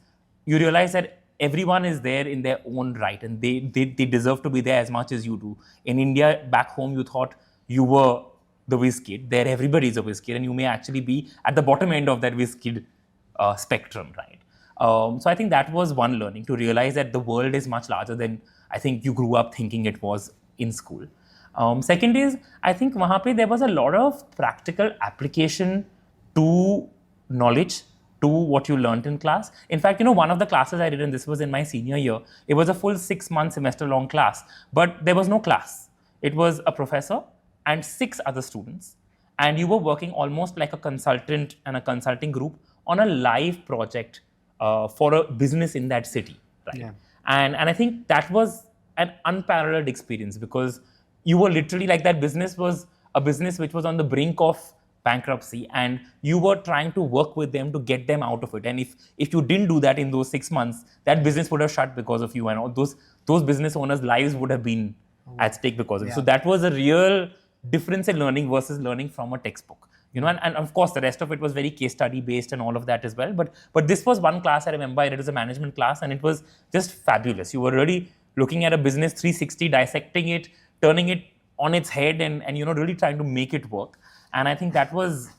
you realize that everyone is there in their own right and they deserve to be there as much as you do. In India, back home, you thought you were the whiz kid. There, everybody is a whiz kid and you may actually be at the bottom end of that whiz kid spectrum, right? So I think that was one learning, to realize that the world is much larger than I think you grew up thinking it was in school. Second is, I think wahan pe there was a lot of practical application to knowledge, to what you learned in class. In fact, one of the classes I did, and this was in my senior year, it was a full 6-month semester-long class, but there was no class. It was a professor and 6 other students, and you were working almost like a consultant and a consulting group on a live project for a business in that city, right? Yeah. And I think that was an unparalleled experience, because you were literally like, that business was a business which was on the brink of bankruptcy, and you were trying to work with them to get them out of it. And if you didn't do that in those 6 months, that business would have shut because of you, and all those business owners' lives would have been at stake because of it. So that was a real difference in learning versus learning from a textbook. And of course the rest of it was very case study based and all of that as well. But this was one class I remember I did as a management class, and it was just fabulous. You were really looking at a business 360, dissecting it, turning it on its head, and really trying to make it work. And I think that was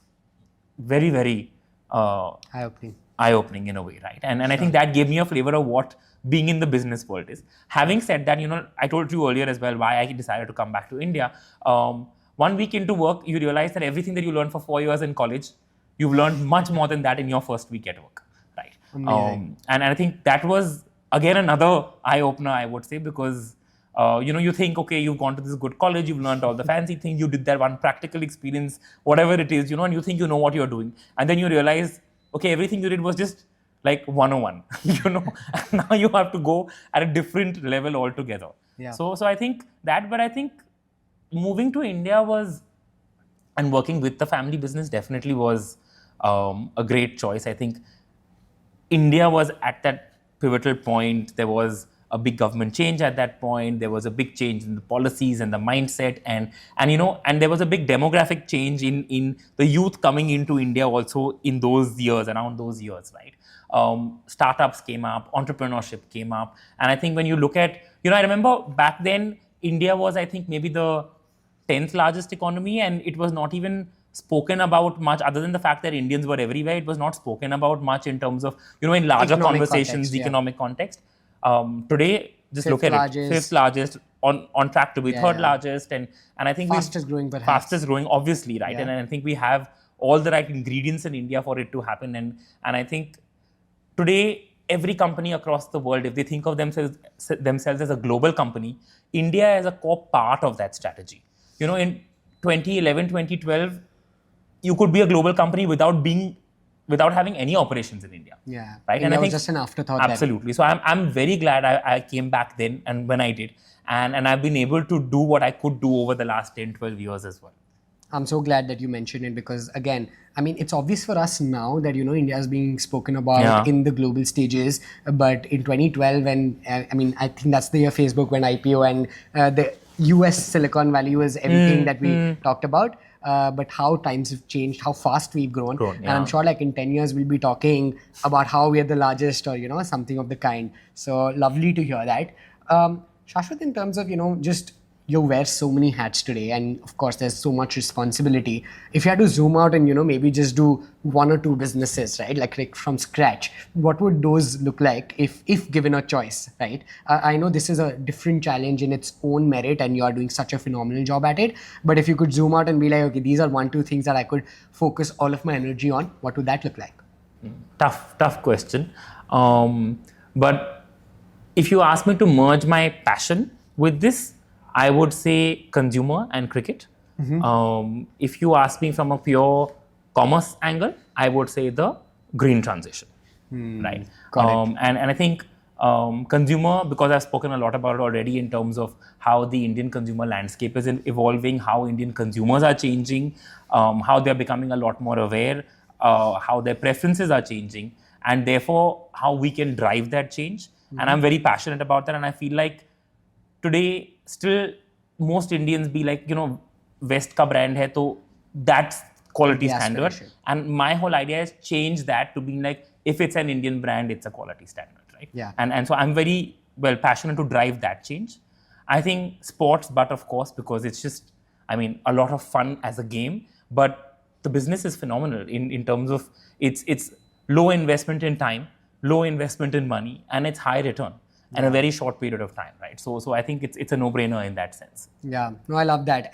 very, very eye-opening in a way, right? And I think that gave me a flavor of what being in the business world is. Having said that, I told you earlier as well why I decided to come back to India. 1 week into work, you realize that everything that you learned for 4 years in college, you've learned much more than that in your first week at work, right? Amazing. And I think that was again another eye opener, I would say, because you think, okay, you've gone to this good college, you've learned all the fancy things, you did that one practical experience, whatever it is, and you think you know what you're doing, and then you realize, okay, everything you did was just like 101, and now you have to go at a different level altogether. Yeah. So I think that, but I think moving to India was, and working with the family business definitely was a great choice. I think India was at that pivotal point. There was a big government change at that point. There was a big change in the policies and the mindset, and there was a big demographic change in the youth coming into India also in those years, around those years, right? Startups came up, entrepreneurship came up, and I think when you look at, I remember back then India was, I think, maybe the 10th largest economy, and it was not even spoken about much, other than the fact that Indians were everywhere. It was not spoken about much in terms of, in larger Economic conversations, context, yeah. economic context. Today, just Fifth look at largest. it. Fifth largest, on track to be Yeah, third yeah. largest, and I think Fastest growing, perhaps. fastest growing, obviously, right? Yeah. And I think we have all the right ingredients in India for it to happen, and I think today every company across the world, if they think of themselves as a global company, India is a core part of that strategy. In 2011, 2012, you could be a global company without having any operations in India. Yeah. Right. India And I was think just an afterthought. then. absolutely. So I'm very glad I came back then, and when I did, and I've been able to do what I could do over the last 10, 12 years as well. I'm so glad that you mentioned it, because again, I mean, it's obvious for us now that, India is being spoken about Yeah. in the global stages. But in 2012, when, I think that's the year Facebook went IPO, and the US Silicon Valley was everything that we talked about. But how times have changed, how fast we've grown. And I'm sure like in 10 years, we'll be talking about how we are the largest, or, something of the kind. So lovely to hear that. Shashwat, in terms of, just you wear so many hats today, and of course there's so much responsibility. If you had to zoom out and maybe just do one or two businesses, right, like from scratch, what would those look like if given a choice, right? I know this is a different challenge in its own merit, and you are doing such a phenomenal job at it, but if you could zoom out and be like, okay, these are 1-2 things that I could focus all of my energy on, what would that look like? Tough question. But if you ask me to merge my passion with this, I would say consumer and cricket. If you ask me from a pure commerce angle, I would say the green transition, right? Got it. And I think consumer, because I've spoken a lot about it already in terms of how the Indian consumer landscape is evolving, how Indian consumers are changing, how they're becoming a lot more aware, how their preferences are changing, and therefore how we can drive that change. And I'm very passionate about that, and I feel like today, still, most Indians be like, West ka brand hai, so that's quality The standard. aspiration. And my whole idea is change that to being like, if it's an Indian brand, it's a quality standard, right? Yeah. And so I'm very passionate to drive that change. I think sports, but of course, because it's just, a lot of fun as a game, but the business is phenomenal in terms of it's low investment in time, low investment in money, and it's high return. And a very short period of time, right? So I think it's a no-brainer in that sense. Yeah, no, I love that.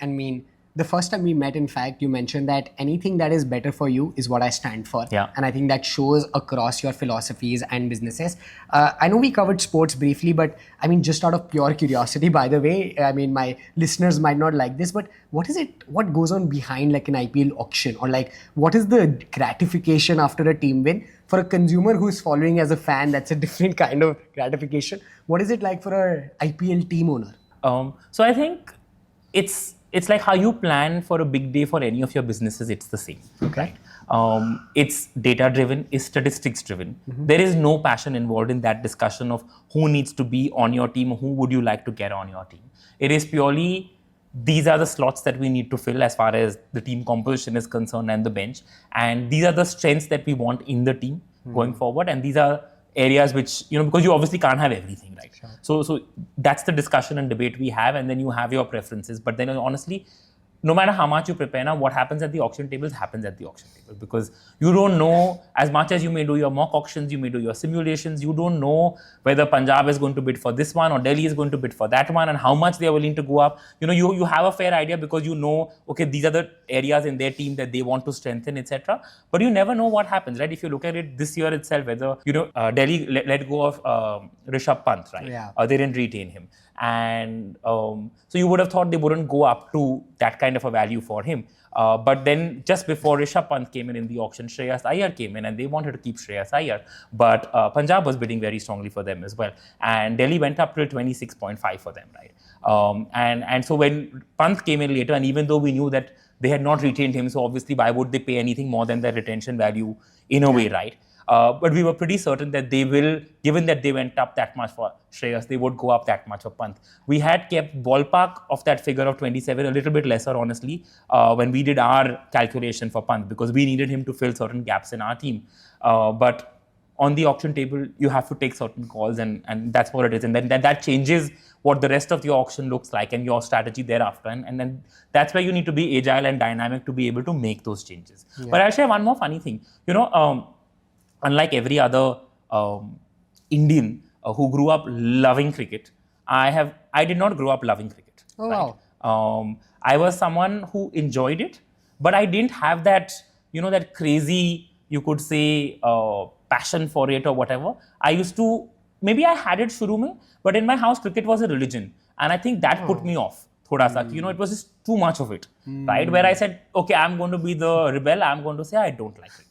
The first time we met, in fact, you mentioned that anything that is better for you is what I stand for. Yeah. And I think that shows across your philosophies and businesses. I know we covered sports briefly, but just out of pure curiosity, by the way, my listeners might not like this, but what goes on behind like an IPL auction, or like what is the gratification after a team win? For a consumer who is following as a fan, that's a different kind of gratification. What is it like for a IPL team owner? So I think it's like how you plan for a big day for any of your businesses. It's the same. Okay. It's data driven, it's statistics driven. There is no passion involved in that discussion of who needs to be on your team, who would you like to get on your team. It is purely, these are the slots that we need to fill as far as the team composition is concerned and the bench. And these are the strengths that we want in the team going forward. And these are areas which, because you obviously can't have everything, right? Sure. So that's the discussion and debate we have. And then you have your preferences. But then honestly, no matter how much you prepare now, what happens at the auction tables happens at the auction table, because you don't know, as much as you may do your mock auctions, you may do your simulations, you don't know whether Punjab is going to bid for this one or Delhi is going to bid for that one and how much they are willing to go up. You have a fair idea because you know, okay, these are the areas in their team that they want to strengthen, etc. But you never know what happens, right? If you look at it this year itself, whether, Delhi let go of Rishabh Pant, right? Yeah. They didn't retain him. And so you would have thought they wouldn't go up to that kind of a value for him. But then just before Rishabh Pant came in the auction, Shreyas Iyer came in and they wanted to keep Shreyas Iyer. But Punjab was bidding very strongly for them as well. And Delhi went up till 26.5 for them, right? And so when Pant came in later, and even though we knew that they had not retained him, so obviously why would they pay anything more than their retention value in a way, right? But we were pretty certain that they will, given that they went up that much for Shreyas, they would go up that much for Pant. We had kept ballpark of that figure of 27, a little bit lesser, honestly, when we did our calculation for Pant, because we needed him to fill certain gaps in our team. But on the auction table, you have to take certain calls, and that's what it is. And then that changes what the rest of your auction looks like and your strategy thereafter. And then that's where you need to be agile and dynamic to be able to make those changes. Yeah. But I'll share one more funny thing. Unlike every other Indian who grew up loving cricket, I did not grow up loving cricket. Oh, right? wow. I was someone who enjoyed it, but I didn't have that, that crazy, you could say, passion for it or whatever. Maybe I had it shuru mein, but in my house, cricket was a religion. And I think that put me off. Thoda sa, it was just too much of it, right? Where I said, okay, I'm going to be the rebel. I'm going to say, I don't like cricket.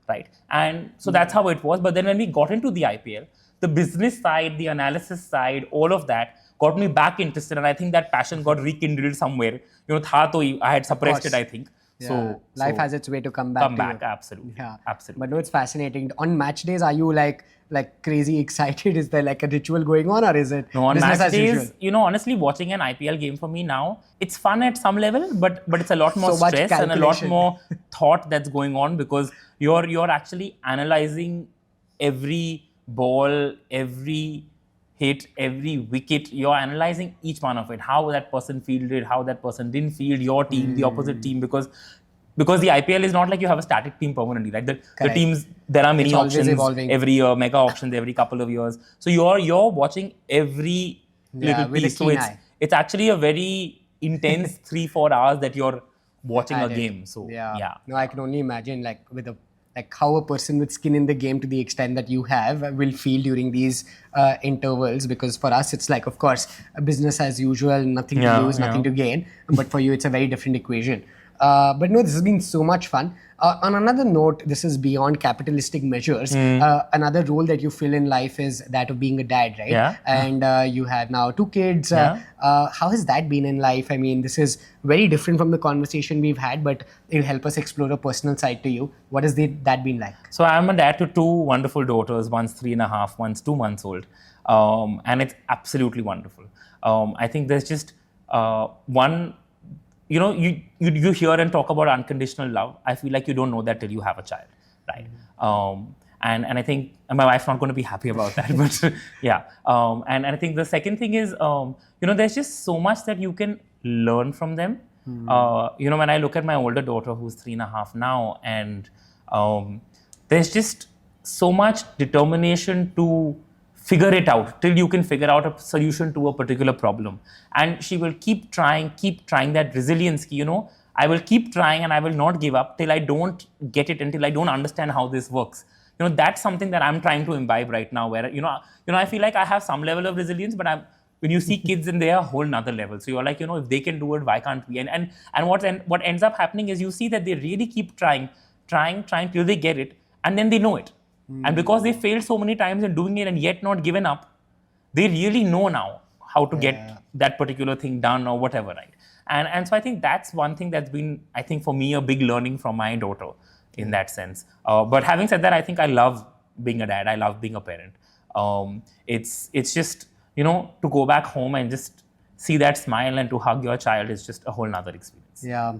Right. And so that's how it was. But then when we got into the IPL, the business side, the analysis side, all of that got me back interested. And I think that passion got rekindled somewhere. I had suppressed it, I think. Yeah. So life has its way to come back. Absolutely. Yeah. Absolutely. But no, it's fascinating. On match days, are you like crazy excited? Is there like a ritual going on, or is it on business match as days, usual? Honestly, watching an IPL game for me now, it's fun at some level, but it's a lot more So much stress and a lot calculation. more thought that's going on, because you're actually analyzing every ball, every hit, every wicket. You're analyzing each one of it, how that person fielded, how that person didn't field, your team, the opposite team, because the IPL is not like you have a static team permanently, right? The teams, there are many It's always auctions evolving. every year, mega auctions every couple of years. So you're watching every little with a piece. So keen eye. it's actually a very intense 3-4 hours that you're watching a game. So yeah. No, I can only imagine how a person with skin in the game to the extent that you have will feel during these intervals, because for us it's like, of course, business as usual, nothing to lose, nothing to gain, but for you it's a very different equation. But no, this has been so much fun. On another note, this is beyond capitalistic measures. Another role that you fill in life is that of being a dad, right? Yeah. And you have now 2 kids. How has that been in life? I mean, this is very different from the conversation we've had, but it'll help us explore a personal side to you. What has that been like? So I'm a dad to 2 wonderful daughters, one's 3.5, one's 2 months old. And it's absolutely wonderful. I think there's just one... you hear and talk about unconditional love. I feel like you don't know that till you have a child, right? And I think my wife's not going to be happy about that, but yeah. And I think the second thing is, there's just so much that you can learn from them. When I look at my older daughter who's 3.5 now, and there's just so much determination to figure it out till you can figure out a solution to a particular problem. And she will keep trying that resilience. I will keep trying and I will not give up till I don't get it, until I don't understand how this works. That's something that I'm trying to imbibe right now, where, I feel like I have some level of resilience, but when you see kids and they are a whole nother level. So you're like, if they can do it, why can't we? And what ends up happening is you see that they really keep trying till they get it, and then they know it. And because they failed so many times in doing it and yet not given up, they really know now how to get that particular thing done or whatever, right? And so I think that's one thing that's been, I think for me, a big learning from my daughter in that sense. But having said that, I think I love being a dad. I love being a parent. It's just, to go back home and just see that smile and to hug your child is just a whole nother experience. Yeah.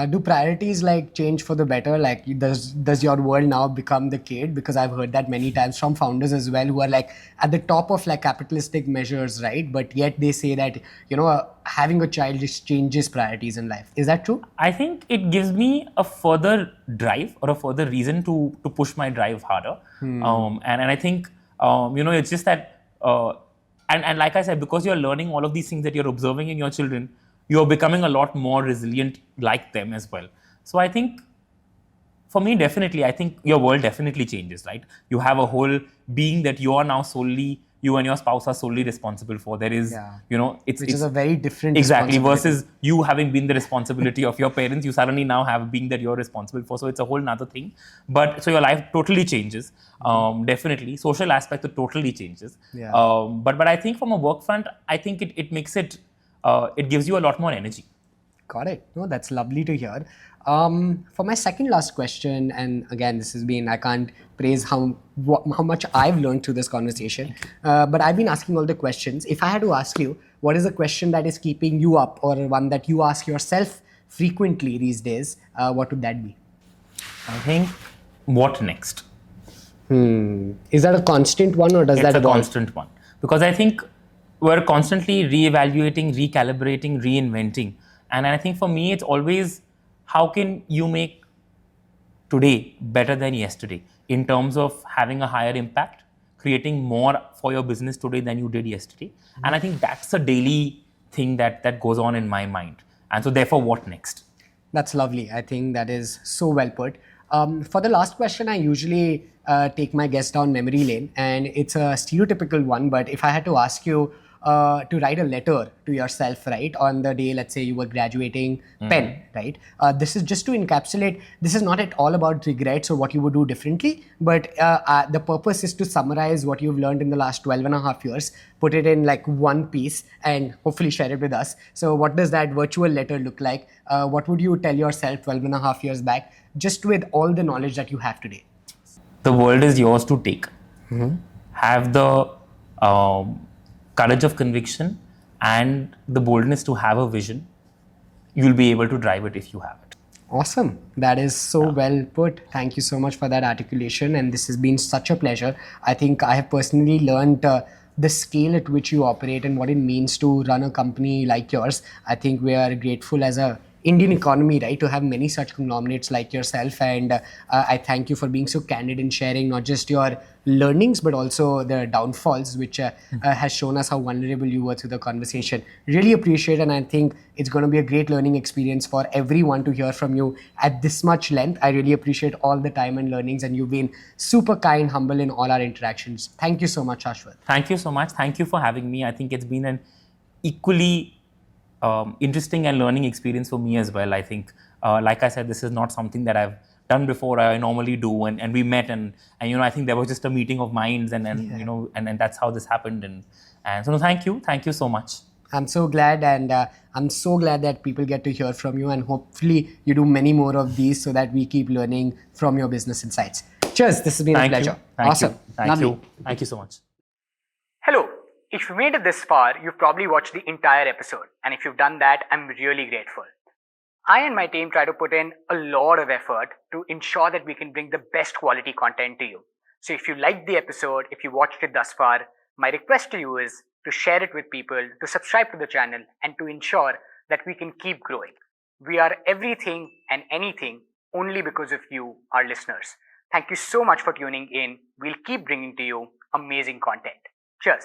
Do priorities like change for the better? Like does your world now become the kid? Because I've heard that many times from founders as well, who are like at the top of like capitalistic measures, right? But yet they say that having a child just changes priorities in life. Is that true? I think it gives me a further drive or a further reason to push my drive harder. And I think it's just that and like I said, because you're learning all of these things that you're observing in your children, you're becoming a lot more resilient like them as well. So I think for me, definitely, I think your world definitely changes, right? You have a whole being that you are now solely, you and your spouse are solely responsible for. There is, Which is a very different exactly responsibility. versus you having been the responsibility of your parents. You suddenly now have a being that you're responsible for. So it's a whole nother thing. But so your life totally changes. Definitely, social aspect it totally changes. Yeah. But I think from a work front, I think it makes it it gives you a lot more energy. Got it. No, that's lovely to hear. For my second last question, and again, this has been, I can't praise how much I've learned through this conversation, but I've been asking all the questions. If I had to ask you, what is a question that is keeping you up, or one that you ask yourself frequently these days, what would that be? I think, what next? Is that a constant one, or does It's that a evolve? constant one. Because I think we're constantly re-evaluating, recalibrating, reinventing. And I think for me, it's always how can you make today better than yesterday in terms of having a higher impact, creating more for your business today than you did yesterday. And I think that's a daily thing that goes on in my mind. And so therefore, what next? That's lovely. I think that is so well put. For the last question, I usually take my guest down memory lane, and it's a stereotypical one. But if I had to ask you to write a letter to yourself, right, on the day, let's say you were graduating, pen, right? This is just to encapsulate. This is not at all about regrets or what you would do differently, but the purpose is to summarize what you've learned in the last 12 and a half years, put it in like one piece, and hopefully share it with us. So what does that virtual letter look like? What would you tell yourself 12 and a half years back, just with all the knowledge that you have today? The world is yours to take. Have the courage of conviction and the boldness to have a vision. You'll be able to drive it if you have it. Awesome. That is so well put. Thank you so much for that articulation. And this has been such a pleasure. I think I have personally learned the scale at which you operate and what it means to run a company like yours. I think we are grateful as a Indian economy, right, to have many such conglomerates like yourself. And I thank you for being so candid in sharing not just your learnings, but also the downfalls, which has shown us how vulnerable you were through the conversation. Really appreciate it. And I think it's going to be a great learning experience for everyone to hear from you at this much length. I really appreciate all the time and learnings, and you've been super kind, humble in all our interactions. Thank you so much, Shashwat. Thank you so much. Thank you for having me. I think it's been an equally interesting and learning experience for me as well. I think, like I said, this is not something that I've done before. I normally do, and we met, and I think there was just a meeting of minds, and that's how this happened. And so, no, thank you so much. I'm so glad, and I'm so glad that people get to hear from you, and hopefully you do many more of these so that we keep learning from your business insights. Cheers. This has been a pleasure. Awesome. Thank you so much. Hello. If you made it this far, you've probably watched the entire episode, and if you've done that, I'm really grateful. I and my team try to put in a lot of effort to ensure that we can bring the best quality content to you. So if you liked the episode, if you watched it thus far, my request to you is to share it with people, to subscribe to the channel, and to ensure that we can keep growing. We are everything and anything only because of you, our listeners. Thank you so much for tuning in. We'll keep bringing to you amazing content. Cheers.